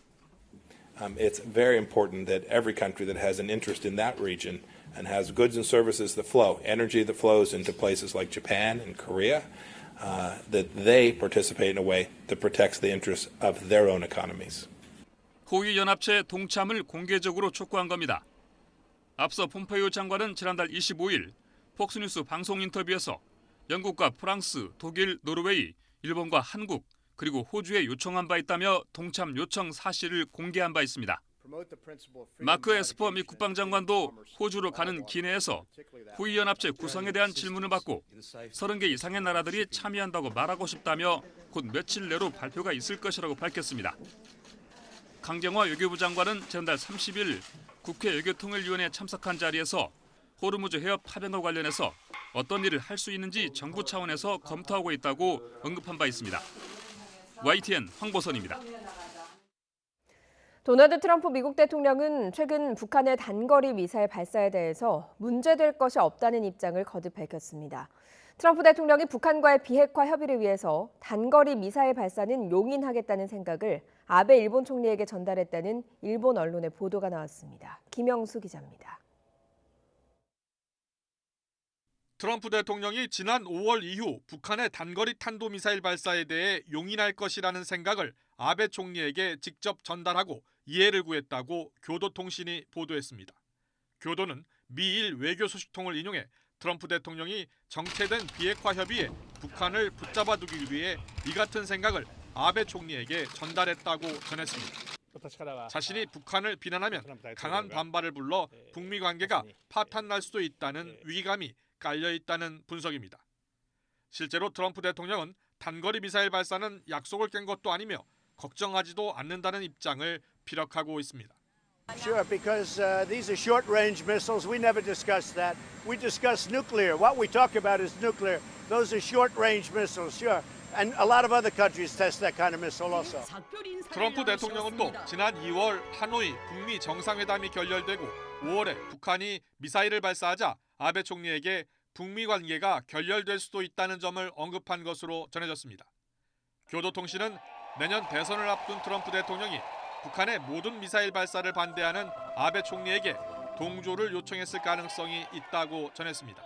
It's very important that every country that has an interest in that region and has goods and services that flow, energy that flows into places like Japan and Korea, that they participate in a way that protects the interests of their own economies. 호위 연합체 동참을 공개적으로 촉구한 겁니다. 앞서 폼페이오 장관은 지난달 25일 폭스뉴스 방송 인터뷰에서 영국과 프랑스, 독일, 노르웨이, 일본과 한국, 그리고 호주에 요청한 바 있다며 동참 요청 사실을 공개한 바 있습니다. 마크 에스퍼 미 국방장관도 호주로 가는 기내에서 호위 연합체 구성에 대한 질문을 받고 30개 이상의 나라들이 참여한다고 말하고 싶다며 곧 며칠 내로 발표가 있을 것이라고 밝혔습니다. 강경화 외교부 장관은 지난달 30일 국회 외교통일위원회에 참석한 자리에서 호르무즈 해협 파병과 관련해서 어떤 일을 할 수 있는지 정부 차원에서 검토하고 있다고 언급한 바 있습니다. YTN 황보선입니다. 도널드 트럼프 미국 대통령은 최근 북한의 단거리 미사일 발사에 대해서 문제될 것이 없다는 입장을 거듭 밝혔습니다. 트럼프 대통령이 북한과의 비핵화 협의를 위해서 단거리 미사일 발사는 용인하겠다는 생각을 아베 일본 총리에게 전달했다는 일본 언론의 보도가 나왔습니다. 김영수 기자입니다. 트럼프 대통령이 지난 5월 이후 북한의 단거리 탄도미사일 발사에 대해 용인할 것이라는 생각을 아베 총리에게 직접 전달하고 이해를 구했다고 교도통신이 보도했습니다. 교도는 미일 외교소식통을 인용해 트럼프 대통령이 정체된 비핵화 협의에 북한을 붙잡아두기 위해 이 같은 생각을 아베 총리에게 전달했다고 전했습니다. 자신이 북한을 비난하면 강한 반발을 불러 북미 관계가 파탄날 수도 있다는 위기감이 깔려있다는 분석입니다. 실제로 트럼프 대통령은 단거리 미사일 발사는 약속을 깬 것도 아니며 걱정하지도 않는다는 입장을 피력하고 있습니다. Sure, because these are short-range missiles. We never discuss that. We discuss nuclear. What we talk about is nuclear. Those are short-range missiles, sure. And a lot of other countries test that kind of missile also. 트럼프 대통령은 또 지난 2월 하노이 북미 정상회담이 결렬되고 5월에 북한이 미사일을 발사하자 아베 총리에게 북미 관계가 결렬될 수도 있다는 점을 언급한 것으로 전해졌습니다. 교도통신은 내년 대선을 앞둔 트럼프 대통령이 북한의 모든 미사일 발사를 반대하는 아베 총리에게 동조를 요청했을 가능성이 있다고 전했습니다.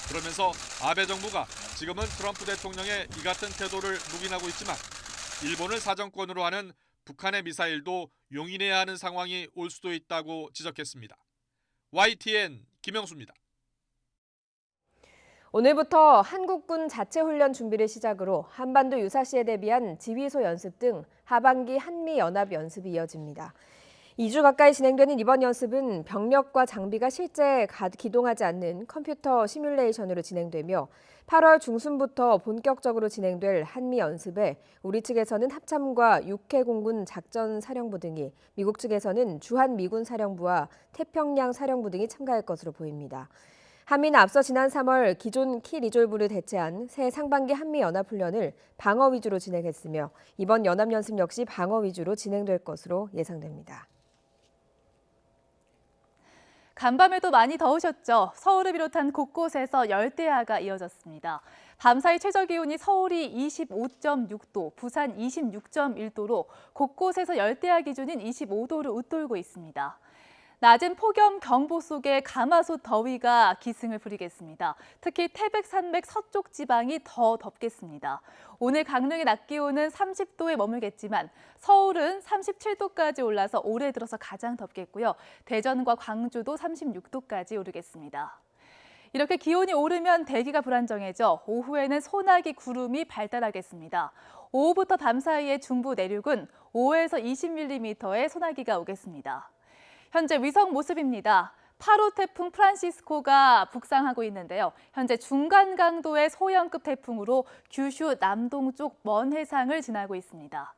그러면서 아베 정부가 지금은 트럼프 대통령의 이 같은 태도를 묵인하고 있지만 일본을 사정권으로 하는 북한의 미사일도 용인해야 하는 상황이 올 수도 있다고 지적했습니다. YTN 김영수입니다. 오늘부터 한국군 자체훈련 준비를 시작으로 한반도 유사시에 대비한 지휘소 연습 등 하반기 한미연합 연습이 이어집니다. 2주 가까이 진행되는 이번 연습은 병력과 장비가 실제 기동하지 않는 컴퓨터 시뮬레이션으로 진행되며 8월 중순부터 본격적으로 진행될 한미 연습에 우리 측에서는 합참과 육해공군 작전사령부 등이, 미국 측에서는 주한미군 사령부와 태평양 사령부 등이 참가할 것으로 보입니다. 한미는 앞서 지난 3월 기존 키 리졸브를 대체한 새 상반기 한미연합훈련을 방어 위주로 진행했으며 이번 연합연습 역시 방어 위주로 진행될 것으로 예상됩니다. 간밤에도 많이 더우셨죠? 서울을 비롯한 곳곳에서 열대야가 이어졌습니다. 밤사이 최저기온이 서울이 25.6도, 부산 26.1도로 곳곳에서 열대야 기준인 25도를 웃돌고 있습니다. 낮은 폭염경보 속에 가마솥 더위가 기승을 부리겠습니다. 특히 태백 산맥 서쪽 지방이 더 덥겠습니다. 오늘 강릉의 낮 기온은 30도에 머물겠지만 서울은 37도까지 올라서 올해 들어서 가장 덥겠고요. 대전과 광주도 36도까지 오르겠습니다. 이렇게 기온이 오르면 대기가 불안정해져 오후에는 소나기 구름이 발달하겠습니다. 오후부터 밤 사이에 중부 내륙은 5에서 20mm의 소나기가 오겠습니다. 현재 위성 모습입니다. 8호 태풍 프란시스코가 북상하고 있는데요. 현재 중간 강도의 소형급 태풍으로 규슈 남동쪽 먼 해상을 지나고 있습니다.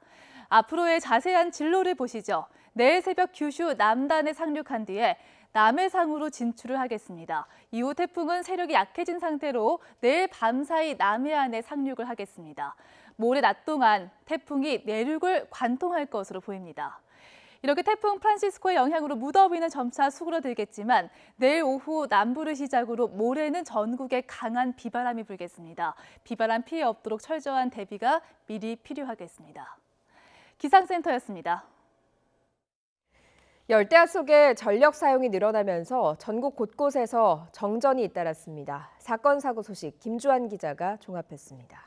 앞으로의 자세한 진로를 보시죠. 내일 새벽 규슈 남단에 상륙한 뒤에 남해상으로 진출을 하겠습니다. 이후 태풍은 세력이 약해진 상태로 내일 밤사이 남해안에 상륙을 하겠습니다. 모레 낮 동안 태풍이 내륙을 관통할 것으로 보입니다. 이렇게 태풍 프란시스코의 영향으로 무더위는 점차 수그러들겠지만 내일 오후 남부를 시작으로 모레는 전국에 강한 비바람이 불겠습니다. 비바람 피해 없도록 철저한 대비가 미리 필요하겠습니다. 기상센터였습니다. 열대야 속에 전력 사용이 늘어나면서 전국 곳곳에서 정전이 잇따랐습니다. 사건 사고 소식 김주환 기자가 종합했습니다.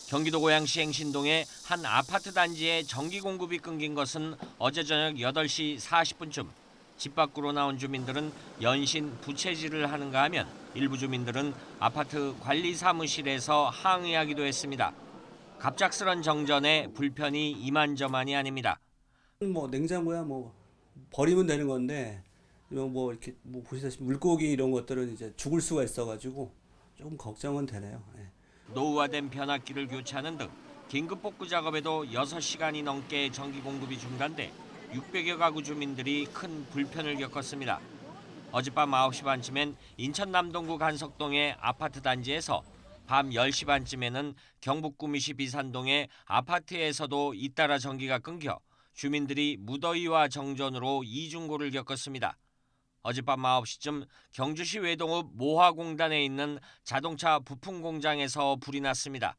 경기도 고양시 행신동의 한 아파트 단지에 전기 공급이 끊긴 것은 어제 저녁 8시 40분쯤. 집 밖으로 나온 주민들은 연신 부채질을 하는가 하면 일부 주민들은 아파트 관리 사무실에서 항의하기도 했습니다. 갑작스런 정전에 불편이 이만저만이 아닙니다. 뭐 냉장고야 뭐 버리면 되는 건데 뭐 이렇게 뭐 보시다시피 물고기 이런 것들은 이제 죽을 수가 있어가지고 조금 걱정은 되네요. 네. 노후화된 변압기를 교체하는 등 긴급 복구 작업에도 6시간이 넘게 전기 공급이 중단돼 600여 가구 주민들이 큰 불편을 겪었습니다. 어젯밤 9시 반쯤엔 인천 남동구 간석동의 아파트 단지에서 밤 10시 반쯤에는 경북 구미시 비산동의 아파트에서도 잇따라 전기가 끊겨 주민들이 무더위와 정전으로 이중고를 겪었습니다. 어젯밤 9시쯤 경주시 외동읍 모화공단에 있는 자동차 부품 공장에서 불이 났습니다.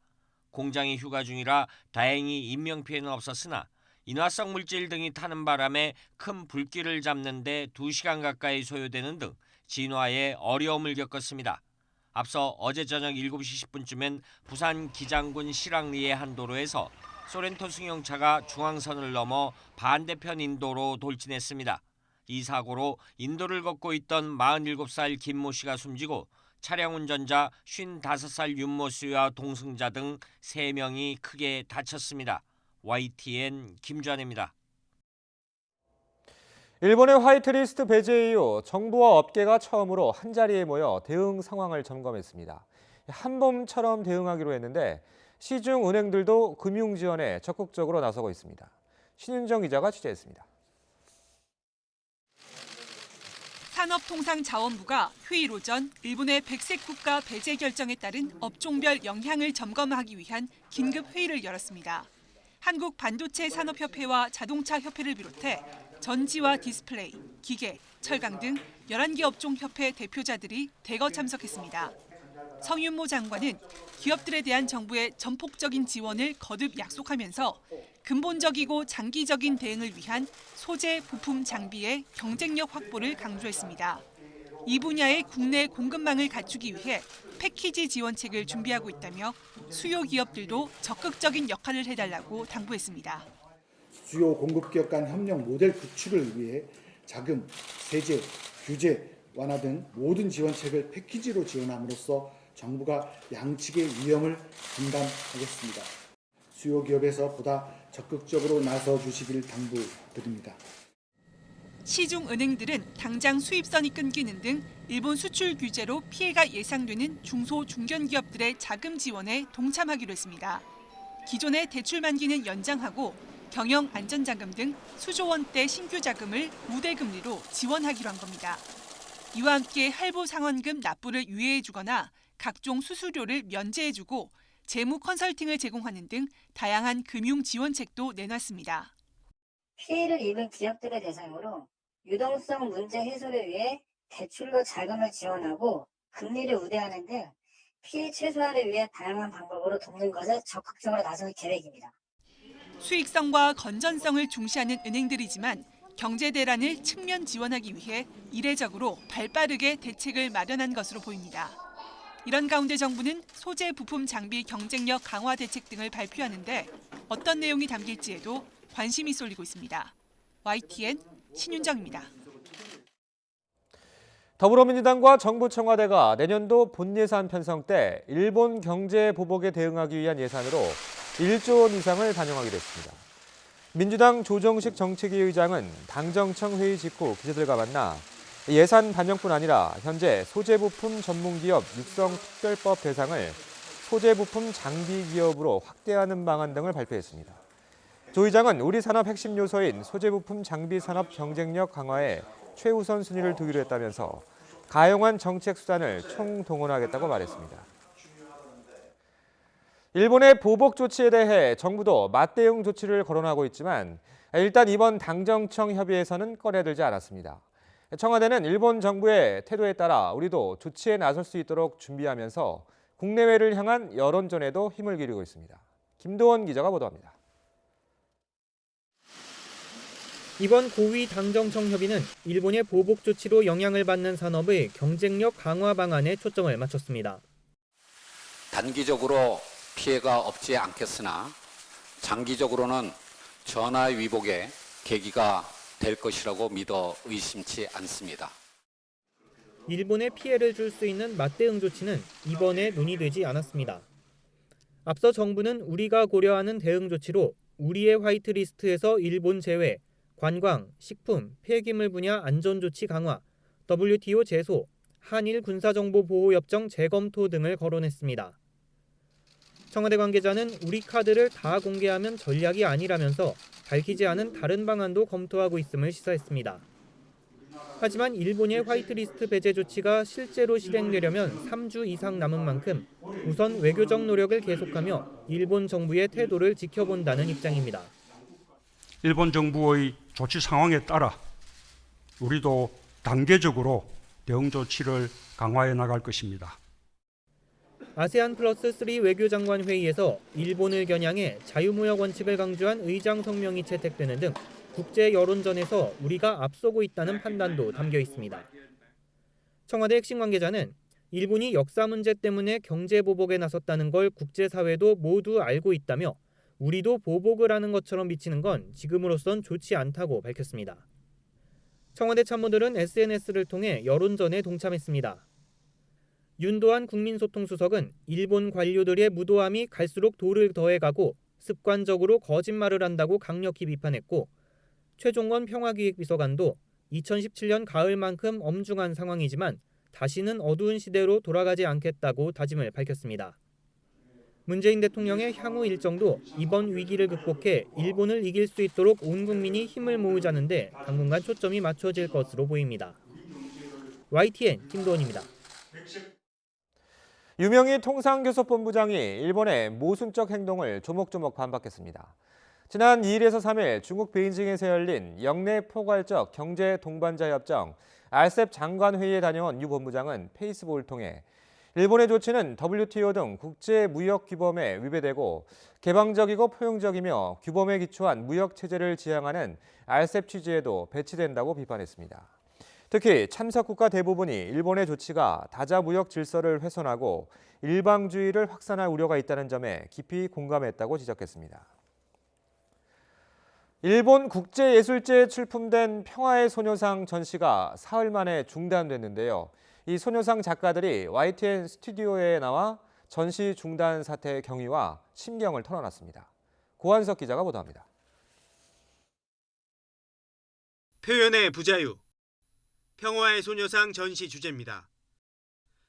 공장이 휴가 중이라 다행히 인명피해는 없었으나 인화성 물질 등이 타는 바람에 큰 불길을 잡는 데 2시간 가까이 소요되는 등 진화에 어려움을 겪었습니다. 앞서 어제 저녁 7시 10분쯤엔 부산 기장군 실랑리의 한 도로에서 소렌토 승용차가 중앙선을 넘어 반대편 인도로 돌진했습니다. 이 사고로 인도를 걷고 있던 47살 김모 씨가 숨지고 차량 운전자 55살 윤모 씨와 동승자 등 3명이 크게 다쳤습니다. YTN 김주환입니다. 일본의 화이트리스트 배제 이후 정부와 업계가 처음으로 한자리에 모여 대응 상황을 점검했습니다. 한봄처럼 대응하기로 했는데 시중 은행들도 금융 지원에 적극적으로 나서고 있습니다. 신윤정 기자가 취재했습니다. 산업통상자원부가 휴일 오전 일본의 백색 국가 배제 결정에 따른 업종별 영향을 점검하기 위한 긴급 회의를 열었습니다. 한국 반도체 산업협회와 자동차협회를 비롯해 전지와 디스플레이, 기계, 철강 등 11개 업종협회 대표자들이 대거 참석했습니다. 성윤모 장관은 기업들에 대한 정부의 전폭적인 지원을 거듭 약속하면서 근본적이고 장기적인 대응을 위한 소재, 부품, 장비의 경쟁력 확보를 강조했습니다. 이 분야의 국내 공급망을 갖추기 위해 패키지 지원책을 준비하고 있다며 수요 기업들도 적극적인 역할을 해달라고 당부했습니다. 주요 공급기업 간 협력 모델 구축을 위해 자금, 세제, 규제 완화 등 모든 지원책을 패키지로 지원함으로써 정부가 양측의 위험을 분담하겠습니다. 수요 기업에서 보다 적극적으로 나서 주시길 당부드립니다. 시중 은행들은 당장 수입선이 끊기는 등 일본 수출 규제로 피해가 예상되는 중소 중견기업들의 자금 지원에 동참하기로 했습니다. 기존의 대출 만기는 연장하고 경영 안전자금 등 수조 원대 신규 자금을 우대금리로 지원하기로 한 겁니다. 이와 함께 할부 상환금 납부를 유예해주거나 각종 수수료를 면제해주고 재무 컨설팅을 제공하는 등 다양한 금융 지원책도 내놨습니다. 피해를 입은 기업들을 대상으로 유동성 문제 해소를 위해 대출로 자금을 지원하고 금리를 우대하는 등 피해 최소화를 위해 다양한 방법으로 돕는 것에 적극적으로 나설 계획입니다. 수익성과 건전성을 중시하는 은행들이지만 경제 대란을 측면 지원하기 위해 이례적으로 발빠르게 대책을 마련한 것으로 보입니다. 이런 가운데 정부는 소재, 부품, 장비 경쟁력 강화 대책 등을 발표하는데 어떤 내용이 담길지에도 관심이 쏠리고 있습니다. YTN 신윤정입니다. 더불어민주당과 정부 청와대가 내년도 본예산 편성 때 일본 경제 보복에 대응하기 위한 예산으로 1조 원 이상을 반영하기로 했습니다. 민주당 조정식 정책위 의장은 당정청 회의 직후 기자들과 만나 예산 반영뿐 아니라 현재 소재부품 전문기업 육성특별법 대상을 소재부품 장비기업으로 확대하는 방안 등을 발표했습니다. 조 의장은 우리 산업 핵심 요소인 소재부품 장비 산업 경쟁력 강화에 최우선 순위를 두기로 했다면서 가용한 정책 수단을 총동원하겠다고 말했습니다. 일본의 보복 조치에 대해 정부도 맞대응 조치를 거론하고 있지만 일단 이번 당정청 협의에서는 꺼내들지 않았습니다. 청와대는 일본 정부의 태도에 따라 우리도 조치에 나설 수 있도록 준비하면서 국내외를 향한 여론전에도 힘을 기울이고 있습니다. 김도원 기자가 보도합니다. 이번 고위 당정청 협의는 일본의 보복 조치로 영향을 받는 산업의 경쟁력 강화 방안에 초점을 맞췄습니다. 단기적으로 피해가 없지 않겠으나 장기적으로는 전화 위복의 계기가 될 것이라고 믿어 의심치 않습니다. 일본에 피해를 줄 수 있는 맞대응 조치는 이번에 논의되지 않았습니다. 앞서 정부는 우리가 고려하는 대응 조치로 우리의 화이트리스트에서 일본 제외, 관광, 식품, 폐기물 분야 안전조치 강화, WTO 제소, 한일 군사정보보호협정 재검토 등을 거론했습니다. 청와대 관계자는 우리 카드를 다 공개하면 전략이 아니라면서 밝히지 않은 다른 방안도 검토하고 있음을 시사했습니다. 하지만 일본의 화이트리스트 배제 조치가 실제로 실행되려면 3주 이상 남은 만큼 우선 외교적 노력을 계속하며 일본 정부의 태도를 지켜본다는 입장입니다. 일본 정부의 조치 상황에 따라 우리도 단계적으로 대응 조치를 강화해 나갈 것입니다. 아세안 플러스 3 외교장관 회의에서 일본을 겨냥해 자유무역 원칙을 강조한 의장 성명이 채택되는 등 국제 여론전에서 우리가 앞서고 있다는 판단도 담겨 있습니다. 청와대 핵심 관계자는 일본이 역사 문제 때문에 경제 보복에 나섰다는 걸 국제사회도 모두 알고 있다며 우리도 보복을 하는 것처럼 비치는 건 지금으로선 좋지 않다고 밝혔습니다. 청와대 참모들은 SNS를 통해 여론전에 동참했습니다. 윤도한 국민소통수석은 일본 관료들의 무도함이 갈수록 도를 더해가고 습관적으로 거짓말을 한다고 강력히 비판했고 최종원 평화기획비서관도 2017년 가을만큼 엄중한 상황이지만 다시는 어두운 시대로 돌아가지 않겠다고 다짐을 밝혔습니다. 문재인 대통령의 향후 일정도 이번 위기를 극복해 일본을 이길 수 있도록 온 국민이 힘을 모으자는 데 당분간 초점이 맞춰질 것으로 보입니다. YTN 김도원입니다. 유명희 통상교섭본부장이 일본의 모순적 행동을 조목조목 반박했습니다. 지난 2일에서 3일 중국 베이징에서 열린 영내 포괄적 경제 동반자 협정 RCEP 장관회의에 다녀온 유 본부장은 페이스북을 통해 일본의 조치는 WTO 등 국제무역규범에 위배되고 개방적이고 포용적이며 규범에 기초한 무역체제를 지향하는 RCEP 취지에도 배치된다고 비판했습니다. 특히 참석국가 대부분이 일본의 조치가 다자무역 질서를 훼손하고 일방주의를 확산할 우려가 있다는 점에 깊이 공감했다고 지적했습니다. 일본 국제예술제에 출품된 평화의 소녀상 전시가 사흘 만에 중단됐는데요. 이 소녀상 작가들이 YTN 스튜디오에 나와 전시 중단 사태의 경위와 심경을 털어놨습니다. 고한석 기자가 보도합니다. 표현의 부자유, 평화의 소녀상 전시 주제입니다.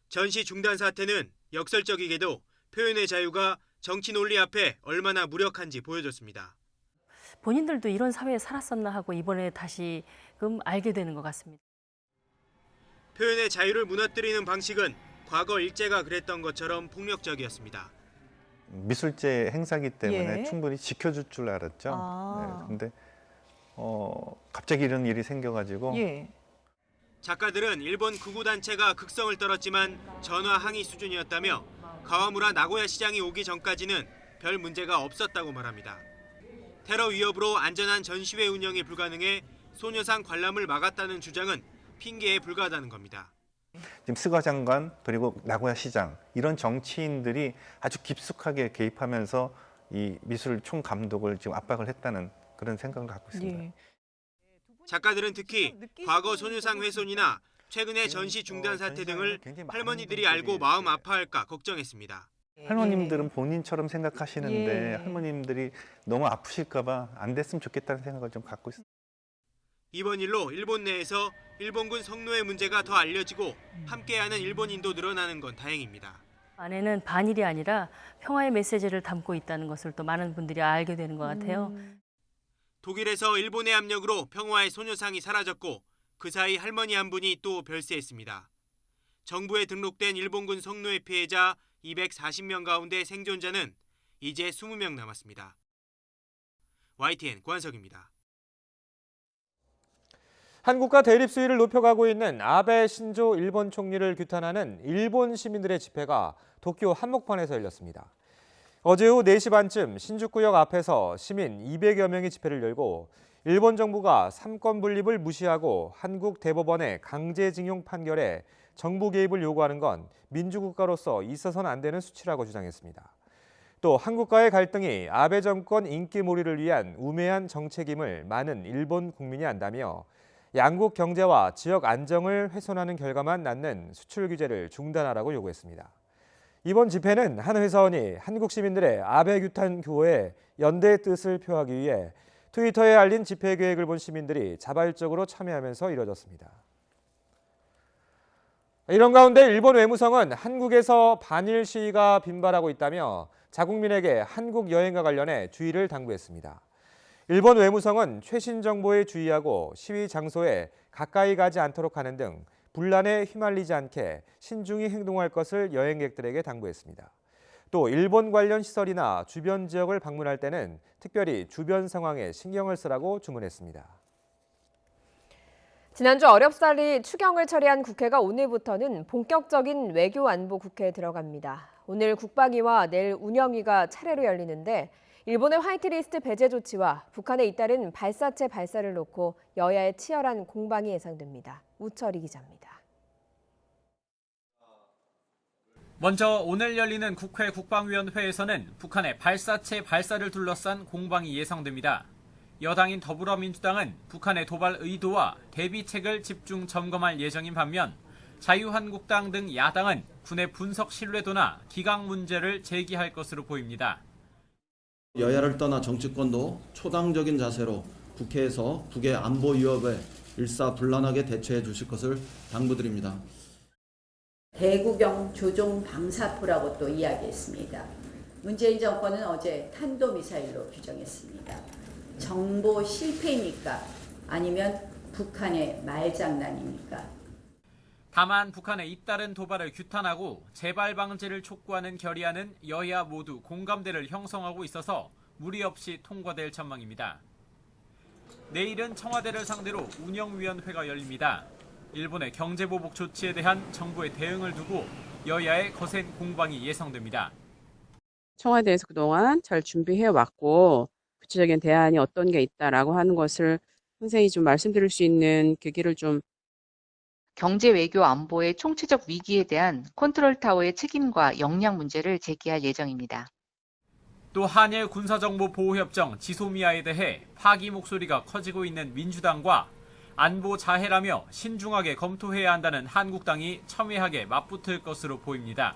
전시 중단 사태는 역설적이게도 표현의 자유가 정치 논리 앞에 얼마나 무력한지 보여줬습니다. 본인들도 이런 사회에 살았었나 하고 이번에 다시금 알게 되는 것 같습니다. 표현의 자유를 무너뜨리는 방식은 과거 일제가 그랬던 것처럼 폭력적이었습니다. 미술제 행사기 때문에 충분히 지켜줄 줄 알았죠. 근데 갑자기 이런 일이 생겨가지고 작가들은 일본 극우단체가 극성을 떨었지만 전화 항의 수준이었다며 가와무라 나고야 시장이 오기 전까지는 별 문제가 없었다고 말합니다. 테러 위협으로 안전한 전시회 운영이 불가능해 소녀상 관람을 막았다는 주장은 핑계에 불과하다는 겁니다. 지금 스가 장관 그리고 나고야 시장 이런 정치인들이 아주 깊숙하게 개입하면서 이 미술 총감독을 지금 압박을 했다는 그런 생각을 갖고 있습니다. 작가들은 특히 과거 소녀상 훼손이나 최근의 전시 중단 사태 등을 할머니들이 알고 마음 아파할까 걱정했습니다. 할머님들은 본인처럼 생각하시는데 할머님들이 너무 아프실까 봐 안 됐으면 좋겠다는 생각을 좀 갖고 있어요. 이번 일로 일본 내에서 일본군 성노예 문제가 더 알려지고 함께하는 일본인도 늘어나는 건 다행입니다. 안에는 반일이 아니라 평화의 메시지를 담고 있다는 것을 또 많은 분들이 알게 되는 것 같아요. 독일에서 일본의 압력으로 평화의 소녀상이 사라졌고 그 사이 할머니 한 분이 또 별세했습니다. 정부에 등록된 일본군 성노예 피해자 240명 가운데 생존자는 이제 20명 남았습니다. YTN 구한석입니다. 한국과 대립 수위를 높여가고 있는 아베 신조 일본 총리를 규탄하는 일본 시민들의 집회가 도쿄 한복판에서 열렸습니다. 어제 오후 4시 반쯤 신주쿠역 앞에서 시민 200여 명이 집회를 열고 일본 정부가 삼권 분립을 무시하고 한국 대법원의 강제징용 판결에 정부 개입을 요구하는 건 민주국가로서 있어서는 안 되는 수치라고 주장했습니다. 또 한국과의 갈등이 아베 정권 인기몰이를 위한 우매한 정책임을 많은 일본 국민이 안다며 양국 경제와 지역 안정을 훼손하는 결과만 낳는 수출 규제를 중단하라고 요구했습니다. 이번 집회는 한 회사원이 한국 시민들의 아베 규탄 구호에 연대의 뜻을 표하기 위해 트위터에 알린 집회 계획을 본 시민들이 자발적으로 참여하면서 이뤄졌습니다. 이런 가운데 일본 외무성은 한국에서 반일 시위가 빈발하고 있다며 자국민에게 한국 여행과 관련해 주의를 당부했습니다. 일본 외무성은 최신 정보에 주의하고 시위 장소에 가까이 가지 않도록 하는 등 분란에 휘말리지 않게 신중히 행동할 것을 여행객들에게 당부했습니다. 또 일본 관련 시설이나 주변 지역을 방문할 때는 특별히 주변 상황에 신경을 쓰라고 주문했습니다. 지난주 어렵사리 추경을 처리한 국회가 오늘부터는 본격적인 외교 안보 국회에 들어갑니다. 오늘 국방위와 내일 운영위가 차례로 열리는데 일본의 화이트리스트 배제 조치와 북한에 잇따른 발사체 발사를 놓고 여야의 치열한 공방이 예상됩니다. 우철이 기자입니다. 먼저 오늘 열리는 국회 국방위원회에서는 북한의 발사체 발사를 둘러싼 공방이 예상됩니다. 여당인 더불어민주당은 북한의 도발 의도와 대비책을 집중 점검할 예정인 반면 자유한국당 등 야당은 군의 분석 신뢰도나 기강 문제를 제기할 것으로 보입니다. 여야를 떠나 정치권도 초당적인 자세로 국회에서 북의 안보 위협에 일사불란하게 대처해 주실 것을 당부드립니다. 대구경 조종 방사포라고 또 이야기했습니다. 문재인 정권은 어제 탄도미사일로 규정했습니다. 정보 실패입니까? 아니면 북한의 말장난입니까? 다만 북한에 잇따른 도발을 규탄하고 재발 방지를 촉구하는 결의안은 여야 모두 공감대를 형성하고 있어서 무리 없이 통과될 전망입니다. 내일은 청와대를 상대로 운영위원회가 열립니다. 일본의 경제보복 조치에 대한 정부의 대응을 두고 여야의 거센 공방이 예상됩니다. 청와대에서 그동안 잘 준비해왔고 구체적인 대안이 어떤 게 있다라고 하는 것을 선생님이 좀 말씀드릴 수 있는 계기를 좀 경제 외교 안보의 총체적 위기에 대한 컨트롤타워의 책임과 역량 문제를 제기할 예정입니다. 또 한일 군사정보보호협정 지소미아에 대해 파기 목소리가 커지고 있는 민주당과 안보 자해라며 신중하게 검토해야 한다는 한국당이 첨예하게 맞붙을 것으로 보입니다.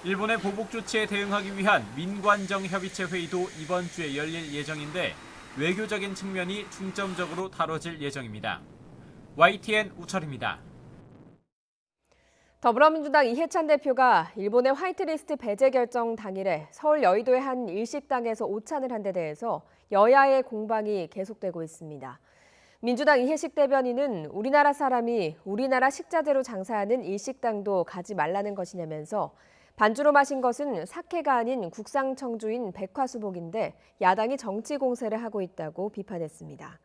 일본의 보복 조치에 대응하기 위한 민관정 협의체 회의도 이번 주에 열릴 예정인데 외교적인 측면이 중점적으로 다뤄질 예정입니다. YTN 우철입니다. 더불어민주당 이해찬 대표가 일본의 화이트리스트 배제 결정 당일에 서울 여의도의 한 일식당에서 오찬을 한 데 대해서 여야의 공방이 계속되고 있습니다. 민주당 이해식 대변인은 우리나라 사람이 우리나라 식자재로 장사하는 일식당도 가지 말라는 것이냐면서 반주로 마신 것은 사케가 아닌 국상 청주인 백화수복인데 야당이 정치 공세를 하고 있다고 비판했습니다.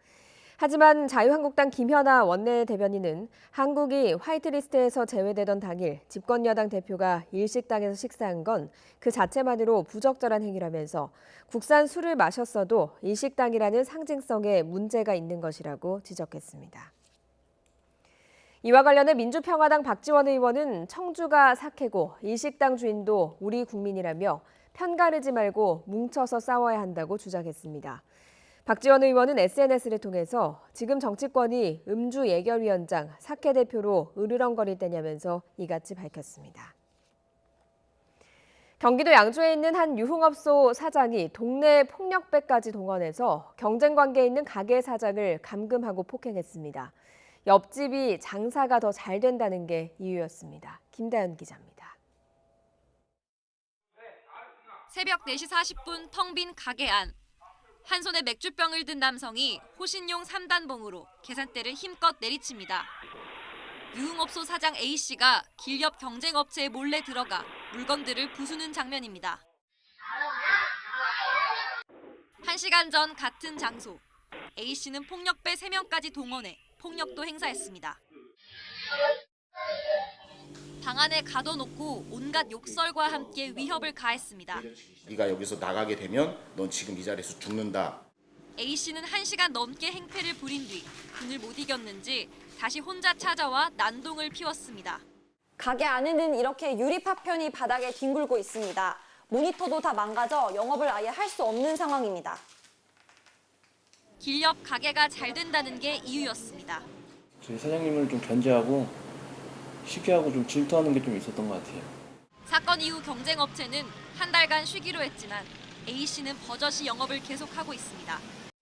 하지만 자유한국당 김현아 원내대변인은 한국이 화이트리스트에서 제외되던 당일 집권 여당 대표가 일식당에서 식사한 건 그 자체만으로 부적절한 행위라면서 국산 술을 마셨어도 일식당이라는 상징성에 문제가 있는 것이라고 지적했습니다. 이와 관련해 민주평화당 박지원 의원은 청주가 사케고 일식당 주인도 우리 국민이라며 편가르지 말고 뭉쳐서 싸워야 한다고 주장했습니다. 박지원 의원은 SNS를 통해서 지금 정치권이 음주 예결위원장 사케 대표로 으르렁거릴 때냐면서 이같이 밝혔습니다. 경기도 양주에 있는 한 유흥업소 사장이 동네 폭력배까지 동원해서 경쟁 관계에 있는 가게 사장을 감금하고 폭행했습니다. 옆집이 장사가 더 잘 된다는 게 이유였습니다. 김다연 기자입니다. 새벽 4시 40분 텅 빈 가게 안. 한 손에 맥주병을 든 남성이 호신용 3단봉으로 계산대를 힘껏 내리칩니다. 유흥업소 사장 A씨가 길 옆 경쟁업체에 몰래 들어가 물건들을 부수는 장면입니다. 1시간 전 같은 장소, A씨는 폭력배 3명까지 동원해 폭력도 행사했습니다. 방 안에 가둬놓고 온갖 욕설과 함께 위협을 가했습니다. 네가 여기서 나가게 되면 넌 지금 이 자리에서 죽는다. A씨는 1시간 넘게 행패를 부린 뒤 그를 못 이겼는지 다시 혼자 찾아와 난동을 피웠습니다. 가게 안에는 이렇게 유리 파편이 바닥에 뒹굴고 있습니다. 모니터도 다 망가져 영업을 아예 할 수 없는 상황입니다. 길 옆 가게가 잘 된다는 게 이유였습니다. 저희 사장님을 좀 견제하고 쉽게 하고 좀 질투하는 게 좀 있었던 것 같아요. 사건 이후 경쟁업체는 한 달간 쉬기로 했지만 A씨는 버젓이 영업을 계속하고 있습니다.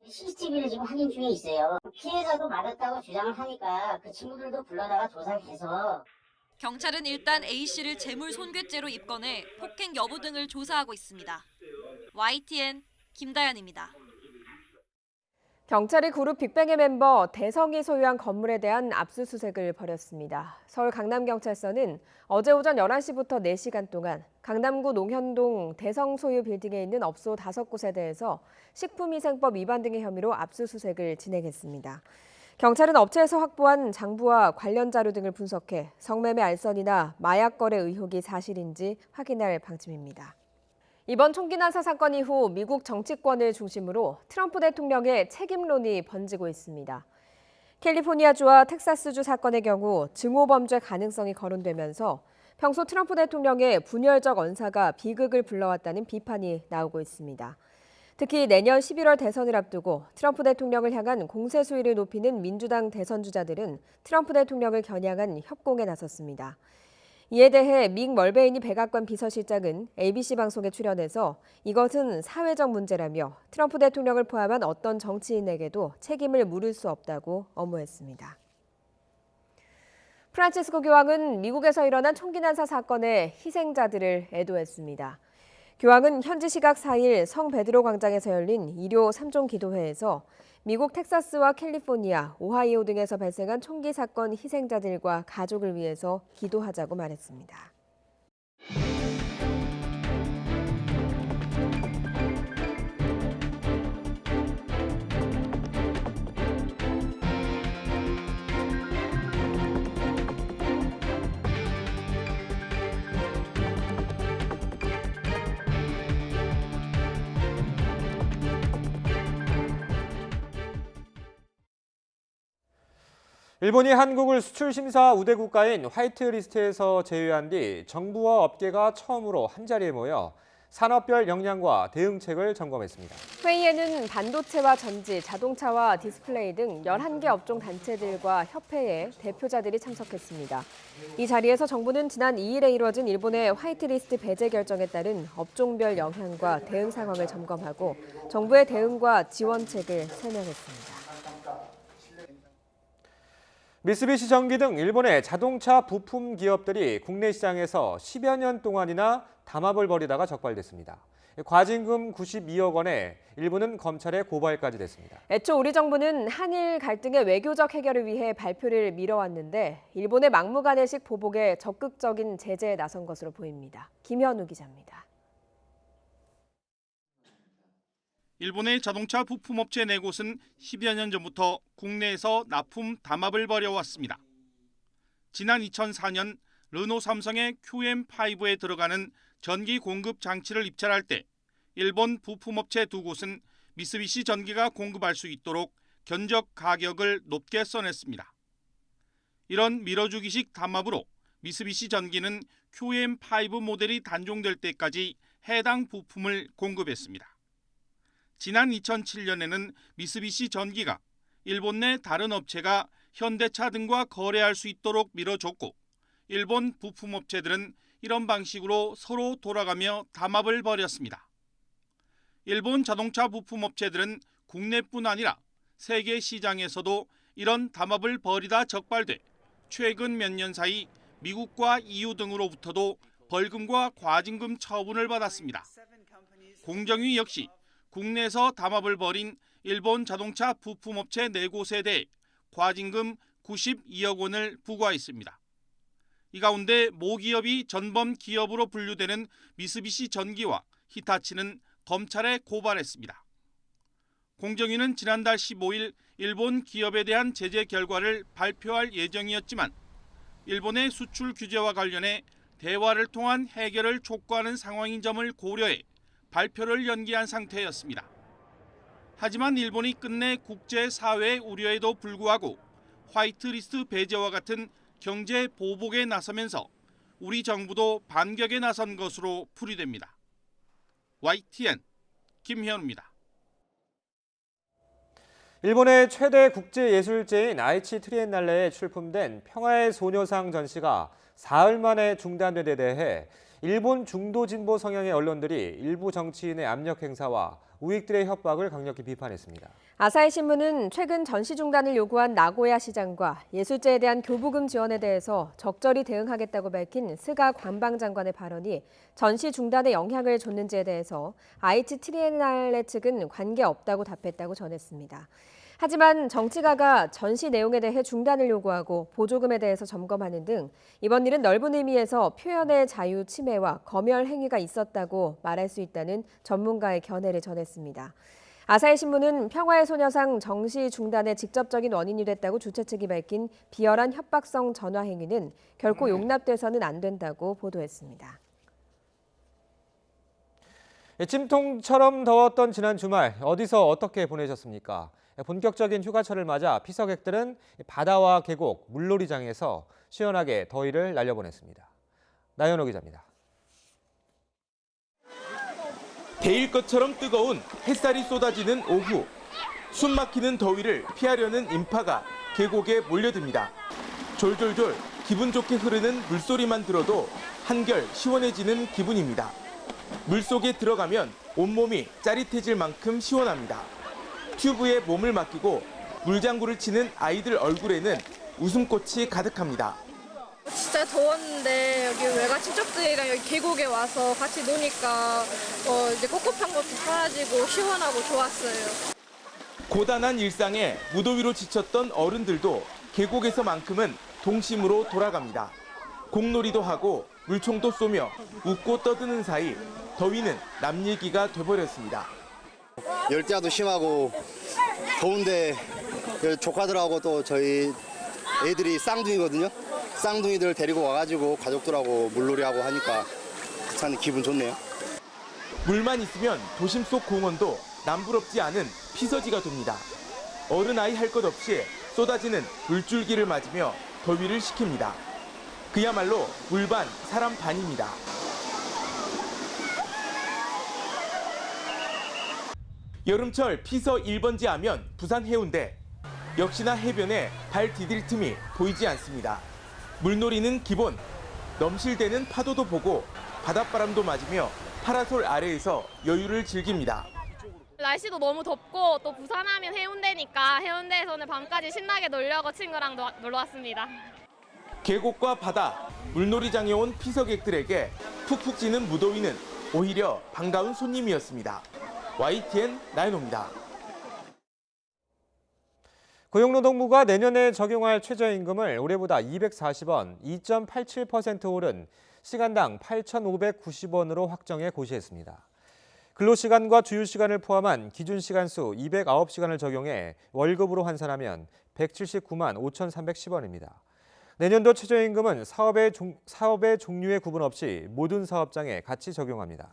CCTV를 지금 확인 중에 있어요. 피해자도 맞았다고 주장을 하니까 그 친구들도 불러다가 조사를 해서 경찰은 일단 A씨를 재물 손괴죄로 입건해 폭행 여부 등을 조사하고 있습니다. YTN 김다연입니다. 경찰이 그룹 빅뱅의 멤버 대성이 소유한 건물에 대한 압수수색을 벌였습니다. 서울 강남경찰서는 어제 오전 11시부터 4시간 동안 강남구 농현동 대성 소유 빌딩에 있는 업소 5곳에 대해서 식품위생법 위반 등의 혐의로 압수수색을 진행했습니다. 경찰은 업체에서 확보한 장부와 관련 자료 등을 분석해 성매매 알선이나 마약 거래 의혹이 사실인지 확인할 방침입니다. 이번 총기 난사 사건 이후 미국 정치권을 중심으로 트럼프 대통령의 책임론이 번지고 있습니다. 캘리포니아주와 텍사스주 사건의 경우 증오 범죄 가능성이 거론되면서 평소 트럼프 대통령의 분열적 언사가 비극을 불러왔다는 비판이 나오고 있습니다. 특히 내년 11월 대선을 앞두고 트럼프 대통령을 향한 공세 수위를 높이는 민주당 대선 주자들은 트럼프 대통령을 겨냥한 협공에 나섰습니다. 이에 대해 믹 멀베이니 백악관 비서실장은 ABC 방송에 출연해서 이것은 사회적 문제라며 트럼프 대통령을 포함한 어떤 정치인에게도 책임을 물을 수 없다고 엄호했습니다. 프란치스코 교황은 미국에서 일어난 총기 난사 사건의 희생자들을 애도했습니다. 교황은 현지 시각 4일 성 베드로 광장에서 열린 일요 3종 기도회에서 미국 텍사스와 캘리포니아, 오하이오 등에서 발생한 총기 사건 희생자들과 가족을 위해서 기도하자고 말했습니다. 일본이 한국을 수출 심사 우대 국가인 화이트리스트에서 제외한 뒤 정부와 업계가 처음으로 한자리에 모여 산업별 역량과 대응책을 점검했습니다. 회의에는 반도체와 전지, 자동차와 디스플레이 등 11개 업종 단체들과 협회의 대표자들이 참석했습니다. 이 자리에서 정부는 지난 2일에 이루어진 일본의 화이트리스트 배제 결정에 따른 업종별 영향과 대응 상황을 점검하고 정부의 대응과 지원책을 설명했습니다. 미쓰비시 전기 등 일본의 자동차 부품 기업들이 국내 시장에서 10여 년 동안이나 담합을 벌이다가 적발됐습니다. 과징금 92억 원에 일부는 검찰에 고발까지 됐습니다. 애초 우리 정부는 한일 갈등의 외교적 해결을 위해 발표를 미뤄왔는데 일본의 막무가내식 보복에 적극적인 제재에 나선 것으로 보입니다. 김현우 기자입니다. 일본의 자동차 부품업체 4곳은 10여 년 전부터 국내에서 납품 담합을 벌여왔습니다. 지난 2004년 르노 삼성의 QM5에 들어가는 전기 공급 장치를 입찰할 때 일본 부품업체 2곳은 미쓰비시 전기가 공급할 수 있도록 견적 가격을 높게 써냈습니다. 이런 밀어주기식 담합으로 미쓰비시 전기는 QM5 모델이 단종될 때까지 해당 부품을 공급했습니다. 지난 2007년에는 미쓰비시 전기가 일본 내 다른 업체가 현대차 등과 거래할 수 있도록 밀어줬고 일본 부품업체들은 이런 방식으로 서로 돌아가며 담합을 벌였습니다. 일본 자동차 부품업체들은 국내뿐 아니라 세계 시장에서도 이런 담합을 벌이다 적발돼 최근 몇 년 사이 미국과 EU 등으로부터도 벌금과 과징금 처분을 받았습니다. 공정위 역시 국내에서 담합을 벌인 일본 자동차 부품업체 4곳에 대해 과징금 92억 원을 부과했습니다. 이 가운데 모기업이 전범 기업으로 분류되는 미쓰비시 전기와 히타치는 검찰에 고발했습니다. 공정위는 지난달 15일 일본 기업에 대한 제재 결과를 발표할 예정이었지만 일본의 수출 규제와 관련해 대화를 통한 해결을 촉구하는 상황인 점을 고려해 발표를 연기한 상태였습니다. 하지만 일본이 끝내 국제사회의 우려에도 불구하고 화이트리스트 배제와 같은 경제 보복에 나서면서 우리 정부도 반격에 나선 것으로 풀이됩니다. YTN 김현우입니다. 일본의 최대 국제예술제인 아이치 트리엔날레에 출품된 평화의 소녀상 전시가 사흘 만에 중단된 데 대해 일본 중도 진보 성향의 언론들이 일부 정치인의 압력 행사와 우익들의 협박을 강력히 비판했습니다. 아사히 신문은 최근 전시 중단을 요구한 나고야 시장과 예술제에 대한 교부금 지원에 대해서 적절히 대응하겠다고 밝힌 스가 관방장관의 발언이 전시 중단에 영향을 줬는지에 대해서 아이치 트리엔날레 측은 관계없다고 답했다고 전했습니다. 하지만 정치가가 전시 내용에 대해 중단을 요구하고 보조금에 대해서 점검하는 등 이번 일은 넓은 의미에서 표현의 자유 침해와 검열 행위가 있었다고 말할 수 있다는 전문가의 견해를 전했습니다. 아사히 신문은 평화의 소녀상 정시 중단의 직접적인 원인이 됐다고 주최 측이 밝힌 비열한 협박성 전화 행위는 결코 용납돼서는 안 된다고 보도했습니다. 찜통처럼 더웠던 지난 주말 어디서 어떻게 보내셨습니까? 본격적인 휴가철을 맞아 피서객들은 바다와 계곡, 물놀이장에서 시원하게 더위를 날려보냈습니다. 나연호 기자입니다. 데일 것처럼 뜨거운 햇살이 쏟아지는 오후, 숨막히는 더위를 피하려는 인파가 계곡에 몰려듭니다. 졸졸졸 기분 좋게 흐르는 물소리만 들어도 한결 시원해지는 기분입니다. 물속에 들어가면 온몸이 짜릿해질 만큼 시원합니다. 튜브에 몸을 맡기고 물장구를 치는 아이들 얼굴에는 웃음꽃이 가득합니다. 진짜 더웠는데 여기 외가 친척들이랑 여기 계곡에 와서 같이 노니까 이제 꿉꿉한 것도 사라지고 시원하고 좋았어요. 고단한 일상에 무더위로 지쳤던 어른들도 계곡에서만큼은 동심으로 돌아갑니다. 공놀이도 하고 물총도 쏘며 웃고 떠드는 사이 더위는 남 얘기가 돼버렸습니다. 열대야도 심하고 더운데 조카들하고 또 저희 애들이 쌍둥이거든요. 쌍둥이들 데리고 와가지고 가족들하고 물놀이하고 하니까 참 기분 좋네요. 물만 있으면 도심 속 공원도 남부럽지 않은 피서지가 됩니다. 어른아이 할 것 없이 쏟아지는 물줄기를 맞으며 더위를 식힙니다. 그야말로 물반 사람 반입니다. 여름철 피서 1번지 하면 부산 해운대. 역시나 해변에 발 디딜 틈이 보이지 않습니다. 물놀이는 기본. 넘실대는 파도도 보고 바닷바람도 맞으며 파라솔 아래에서 여유를 즐깁니다. 날씨도 너무 덥고 또 부산하면 해운대니까 해운대에서는 밤까지 신나게 놀려고 친구랑 놀러 왔습니다. 계곡과 바다, 물놀이장에 온 피서객들에게 푹푹 찌는 무더위는 오히려 반가운 손님이었습니다. YTN 나연호입니다. 고용노동부가 내년에 적용할 최저임금을 올해보다 240원, 2.87% 오른 시간당 8,590원으로 확정해 고시했습니다. 근로시간과 주휴시간을 포함한 기준시간수 209시간을 적용해 월급으로 환산하면 179만 5,310원입니다. 내년도 최저임금은 사업의 종류에 구분 없이 모든 사업장에 같이 적용합니다.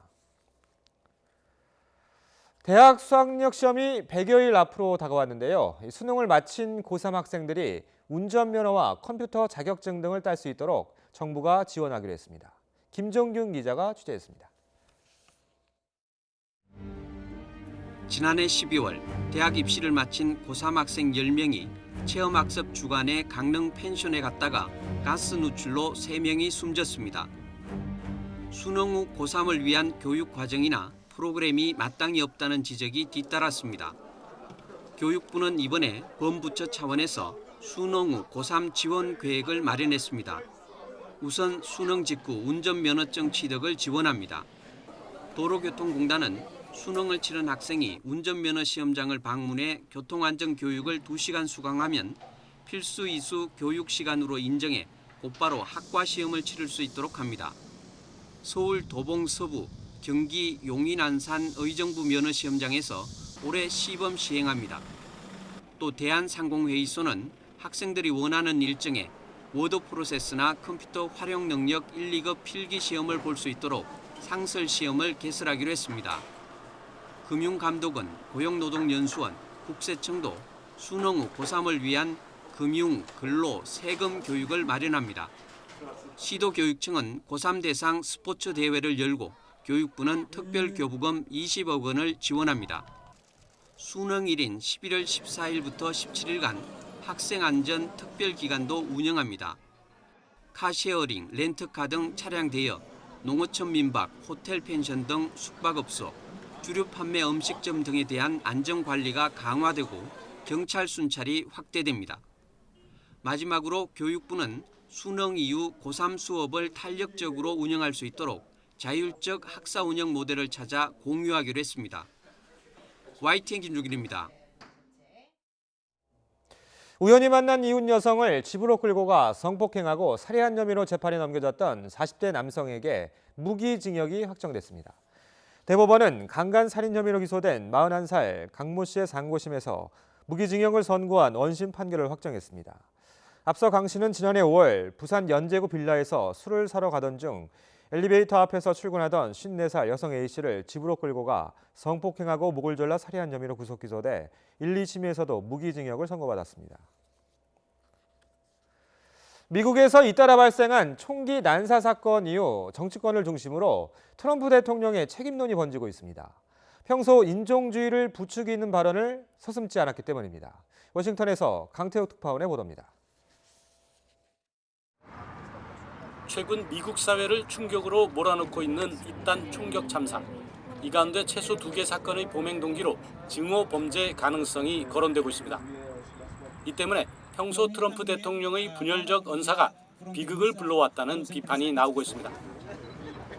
대학 수학력 시험이 100여일 앞으로 다가왔는데요. 수능을 마친 고3 학생들이 운전면허와 컴퓨터 자격증 등을 딸 수 있도록 정부가 지원하기로 했습니다. 김정균 기자가 취재했습니다. 지난해 12월 대학 입시를 마친 고3 학생 10명이 체험학습 주간에 강릉 펜션에 갔다가 가스 누출로 3명이 숨졌습니다. 수능 후 고3을 위한 교육 과정이나 프로그램이 마땅히 없다는 지적이 뒤따랐습니다. 교육부는 이번에 범부처 차원에서 수능 후 고3 지원 계획을 마련했습니다. 우선 수능 직후 운전면허증 취득을 지원합니다. 도로교통공단은 수능을 치른 학생이 운전면허 시험장을 방문해 교통안전 교육을 2시간 수강하면 필수 이수 교육 시간으로 인정해 곧바로 학과 시험을 치를 수 있도록 합니다. 서울 도봉 서부, 경기 용인 안산 의정부 면허 시험장에서 올해 시범 시행합니다. 또 대한상공회의소는 학생들이 원하는 일정에 워드 프로세스나 컴퓨터 활용 능력 1, 2급 필기 시험을 볼 수 있도록 상설 시험을 개설하기로 했습니다. 금융감독원, 고용노동연수원, 국세청도 수능 후 고3을 위한 금융, 근로, 세금 교육을 마련합니다. 시도교육청은 고3 대상 스포츠 대회를 열고 교육부는 특별교부금 20억 원을 지원합니다. 수능일인 11월 14일부터 17일간 학생안전 특별기간도 운영합니다. 카쉐어링, 렌트카 등 차량 대여, 농어촌 민박, 호텔 펜션 등 숙박업소, 주류 판매 음식점 등에 대한 안전관리가 강화되고 경찰 순찰이 확대됩니다. 마지막으로 교육부는 수능 이후 고3 수업을 탄력적으로 운영할 수 있도록 자율적 학사 운영 모델을 찾아 공유하기로 했습니다. YTN 김주길입니다. 우연히 만난 이웃 여성을 집으로 끌고 가 성폭행하고 살해한 혐의로 재판에 넘겨졌던 40대 남성에게 무기징역이 확정됐습니다. 대법원은 강간 살인 혐의로 기소된 41살 강모 씨의 상고심에서 무기징역을 선고한 원심 판결을 확정했습니다. 앞서 강 씨는 지난해 5월 부산 연제구 빌라에서 술을 사러 가던 중 엘리베이터 앞에서 출근하던 54살 여성 A씨를 집으로 끌고 가 성폭행하고 목을 졸라 살해한 혐의로 구속 기소돼 1, 2심에서도 무기징역을 선고받았습니다. 미국에서 잇따라 발생한 총기 난사 사건 이후 정치권을 중심으로 트럼프 대통령의 책임론이 번지고 있습니다. 평소 인종주의를 부추기는 발언을 서슴지 않았기 때문입니다. 워싱턴에서 강태욱 특파원의 보도입니다. 최근 미국 사회를 충격으로 몰아넣고 있는 잇단 총격 참사. 이 가운데 최소 2개 사건의 범행 동기로 증오 범죄 가능성이 거론되고 있습니다. 이 때문에 평소 트럼프 대통령의 분열적 언사가 비극을 불러왔다는 비판이 나오고 있습니다.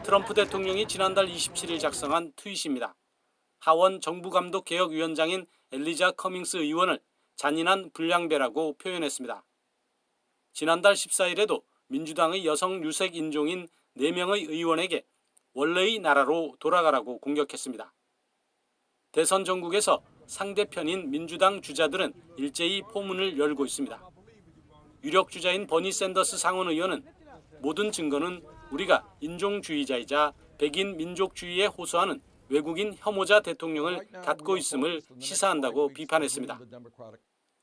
트럼프 대통령이 지난달 27일 작성한 트윗입니다. 하원 정부감독개혁위원장인 엘리자 커밍스 의원을 잔인한 불량배라고 표현했습니다. 지난달 14일에도 민주당의 여성 유색 인종인 4명의 의원에게 원래의 나라로 돌아가라고 공격했습니다. 대선 전국에서 상대편인 민주당 주자들은 일제히 포문을 열고 있습니다. 유력 주자인 버니 샌더스 상원 의원은 모든 증거는 우리가 인종주의자이자 백인 민족주의에 호소하는 외국인 혐오자 대통령을 갖고 있음을 시사한다고 비판했습니다.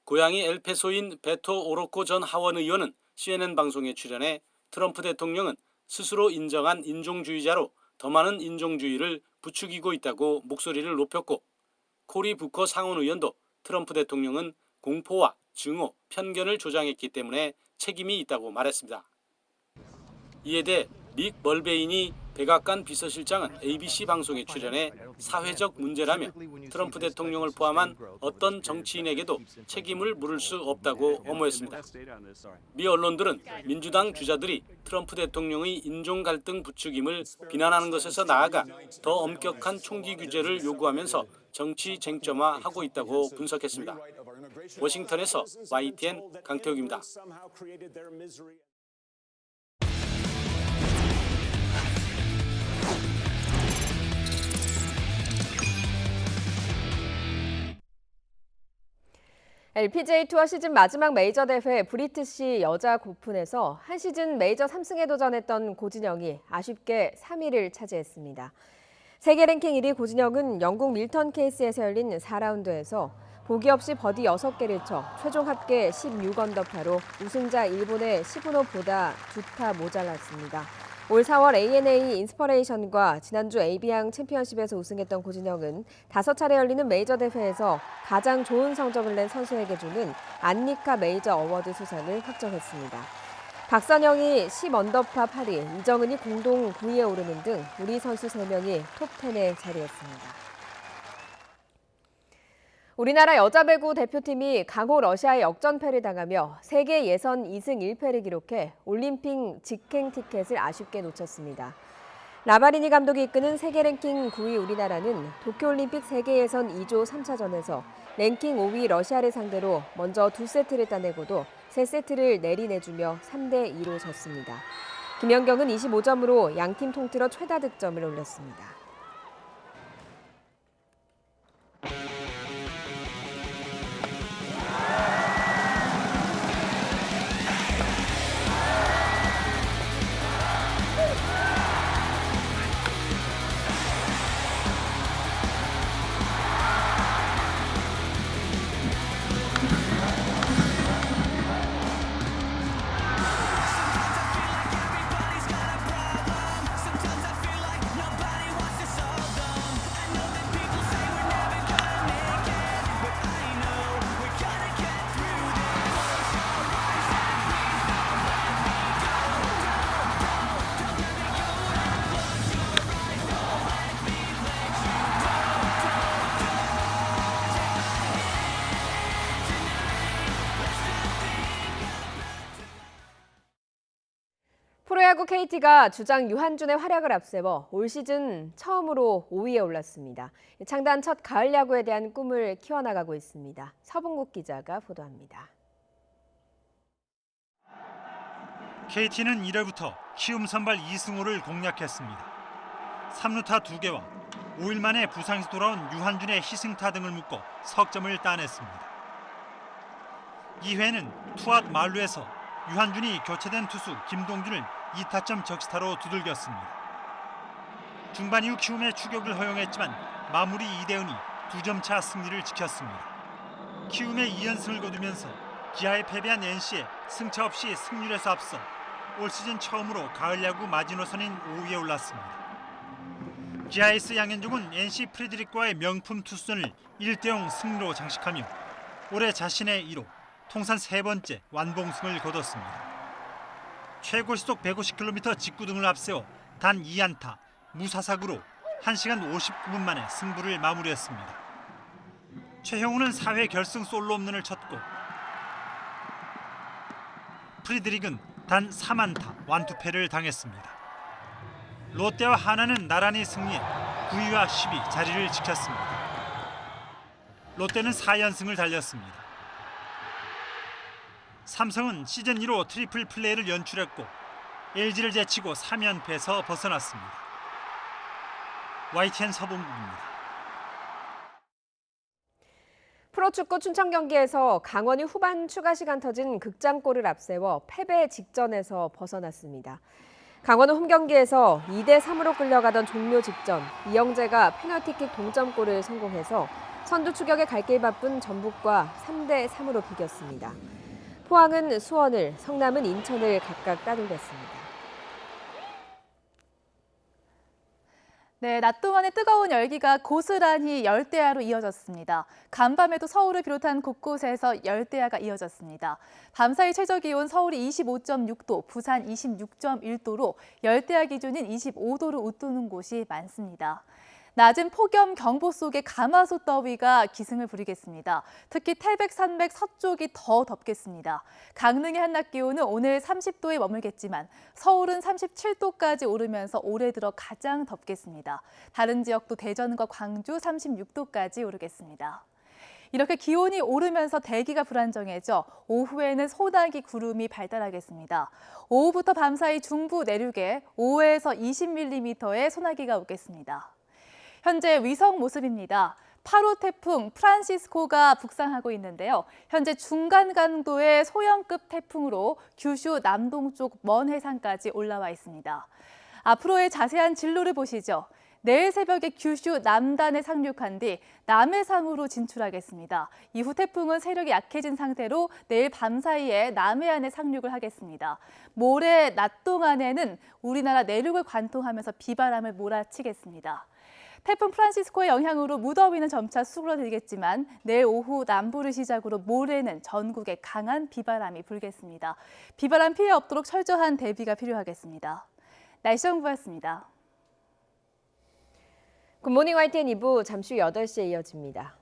고향이 엘페소인 베토 오로코 전 하원 의원은 CNN 방송에 출연해 트럼프 대통령은 스스로 인정한 인종주의자로 더 많은 인종주의를 부추기고 있다고 목소리를 높였고, 코리 부커 상원 의원도 트럼프 대통령은 공포와 증오, 편견을 조장했기 때문에 책임이 있다고 말했습니다. 이에 대해 릭 멀베인이 백악관 비서실장은 ABC 방송에 출연해 사회적 문제라며 트럼프 대통령을 포함한 어떤 정치인에게도 책임을 물을 수 없다고 엄호했습니다. 미 언론들은 민주당 주자들이 트럼프 대통령의 인종 갈등 부추김을 비난하는 것에서 나아가 더 엄격한 총기 규제를 요구하면서 정치 쟁점화하고 있다고 분석했습니다. 워싱턴에서 YTN 강태욱입니다. LPGA 투어 시즌 마지막 메이저 대회 브리티시 여자 고픈에서 한 시즌 메이저 3승에 도전했던 고진영이 아쉽게 3위를 차지했습니다. 세계 랭킹 1위 고진영은 영국 밀턴 케이스에서 열린 4라운드에서 보기 없이 버디 6개를 쳐 최종 합계 16언더파로 우승자 일본의 시부노보다 2타 모자랐습니다. 올 4월 ANA 인스퍼레이션과 지난주 AB양 챔피언십에서 우승했던 고진영은 5차례 열리는 메이저 대회에서 가장 좋은 성적을 낸 선수에게 주는 안니카 메이저 어워드 수상을 확정했습니다. 박선영이 10언더파 8위, 이정은이 공동 9위에 오르는 등 우리 선수 3명이 톱10에 자리했습니다. 우리나라 여자 배구 대표팀이 강호 러시아에 역전패를 당하며 세계 예선 2승 1패를 기록해 올림픽 직행 티켓을 아쉽게 놓쳤습니다. 라바리니 감독이 이끄는 세계 랭킹 9위 우리나라는 도쿄올림픽 세계예선 2조 3차전에서 랭킹 5위 러시아를 상대로 먼저 2세트를 따내고도 3세트를 내리내주며 3대2로 졌습니다. 김연경은 25점으로 양팀 통틀어 최다 득점을 올렸습니다. 프로야구 KT가 주장 유한준의 활약을 앞세워 올 시즌 처음으로 5위에 올랐습니다. 창단 첫 가을 야구에 대한 꿈을 키워나가고 있습니다. 서봉국 기자가 보도합니다. KT는 1회부터 키움 선발 이승호를 공략했습니다. 3루타 2개와 5일 만에 부상에서 돌아온 유한준의 희승타 등을 묶고 석점을 따냈습니다. 2회는 투아웃 만루에서 유한준이 교체된 투수 김동준을 2타점 적시타로 두들겼습니다. 중반 이후 키움의 추격을 허용했지만 마무리 이대은이 2점차 승리를 지켰습니다. 키움의 2연승을 거두면서 기아에 패배한 NC에 승차 없이 승률에서 앞서 올 시즌 처음으로 가을 야구 마지노선인 5위에 올랐습니다. 기아 에이스 양현종은 NC 프레드릭과의 명품 투수전을 1대0 승리로 장식하며 올해 자신의 1호 통산 3번째 완봉승을 거뒀습니다. 최고 시속 150km 직구 등을 앞세워 단 2안타, 무사삭으로 1시간 59분 만에 승부를 마무리했습니다. 최형우는 4회 결승 솔로 홈런을 쳤고 프리드릭은 단 3안타, 완투패를 당했습니다. 롯데와 하나는 나란히 승리해 9위와 10위 자리를 지켰습니다. 롯데는 4연승을 달렸습니다. 삼성은 시즌 1호 트리플 플레이를 연출했고 LG를 제치고 3연패에서 벗어났습니다. YTN 서봉국입니다. 프로축구 춘천 경기에서 강원이 후반 추가 시간 터진 극장골을 앞세워 패배 직전에서 벗어났습니다. 강원은 홈 경기에서 2대3으로 끌려가던 종료 직전 이영재가 페널티킥 동점골을 성공해서 선두 추격에 갈 길 바쁜 전북과 3대3으로 비겼습니다. 포항은 수원을, 성남은 인천을 각각 따돌렸습니다. 네, 낮 동안의 뜨거운 열기가 고스란히 열대야로 이어졌습니다. 간밤에도 서울을 비롯한 곳곳에서 열대야가 이어졌습니다. 밤사이 최저기온 서울이 25.6도, 부산 26.1도로 열대야 기준인 25도를 웃도는 곳이 많습니다. 낮은 폭염 경보 속에 가마솥 더위가 기승을 부리겠습니다. 특히 태백, 산맥, 서쪽이 더 덥겠습니다. 강릉의 한낮 기온은 오늘 30도에 머물겠지만 서울은 37도까지 오르면서 올해 들어 가장 덥겠습니다. 다른 지역도 대전과 광주 36도까지 오르겠습니다. 이렇게 기온이 오르면서 대기가 불안정해져 오후에는 소나기 구름이 발달하겠습니다. 오후부터 밤사이 중부 내륙에 5에서 20mm의 소나기가 오겠습니다. 현재 위성 모습입니다. 8호 태풍 프란시스코가 북상하고 있는데요. 현재 중간 강도의 소형급 태풍으로 규슈 남동쪽 먼 해상까지 올라와 있습니다. 앞으로의 자세한 진로를 보시죠. 내일 새벽에 규슈 남단에 상륙한 뒤 남해상으로 진출하겠습니다. 이후 태풍은 세력이 약해진 상태로 내일 밤 사이에 남해안에 상륙을 하겠습니다. 모레 낮 동안에는 우리나라 내륙을 관통하면서 비바람을 몰아치겠습니다. 태풍 프란시스코의 영향으로 무더위는 점차 수그러들겠지만 내일 오후 남부를 시작으로 모레는 전국에 강한 비바람이 불겠습니다. 비바람 피해 없도록 철저한 대비가 필요하겠습니다. 날씨 정보였습니다. 굿모닝 YTN 2부 잠시 후 8시에 이어집니다.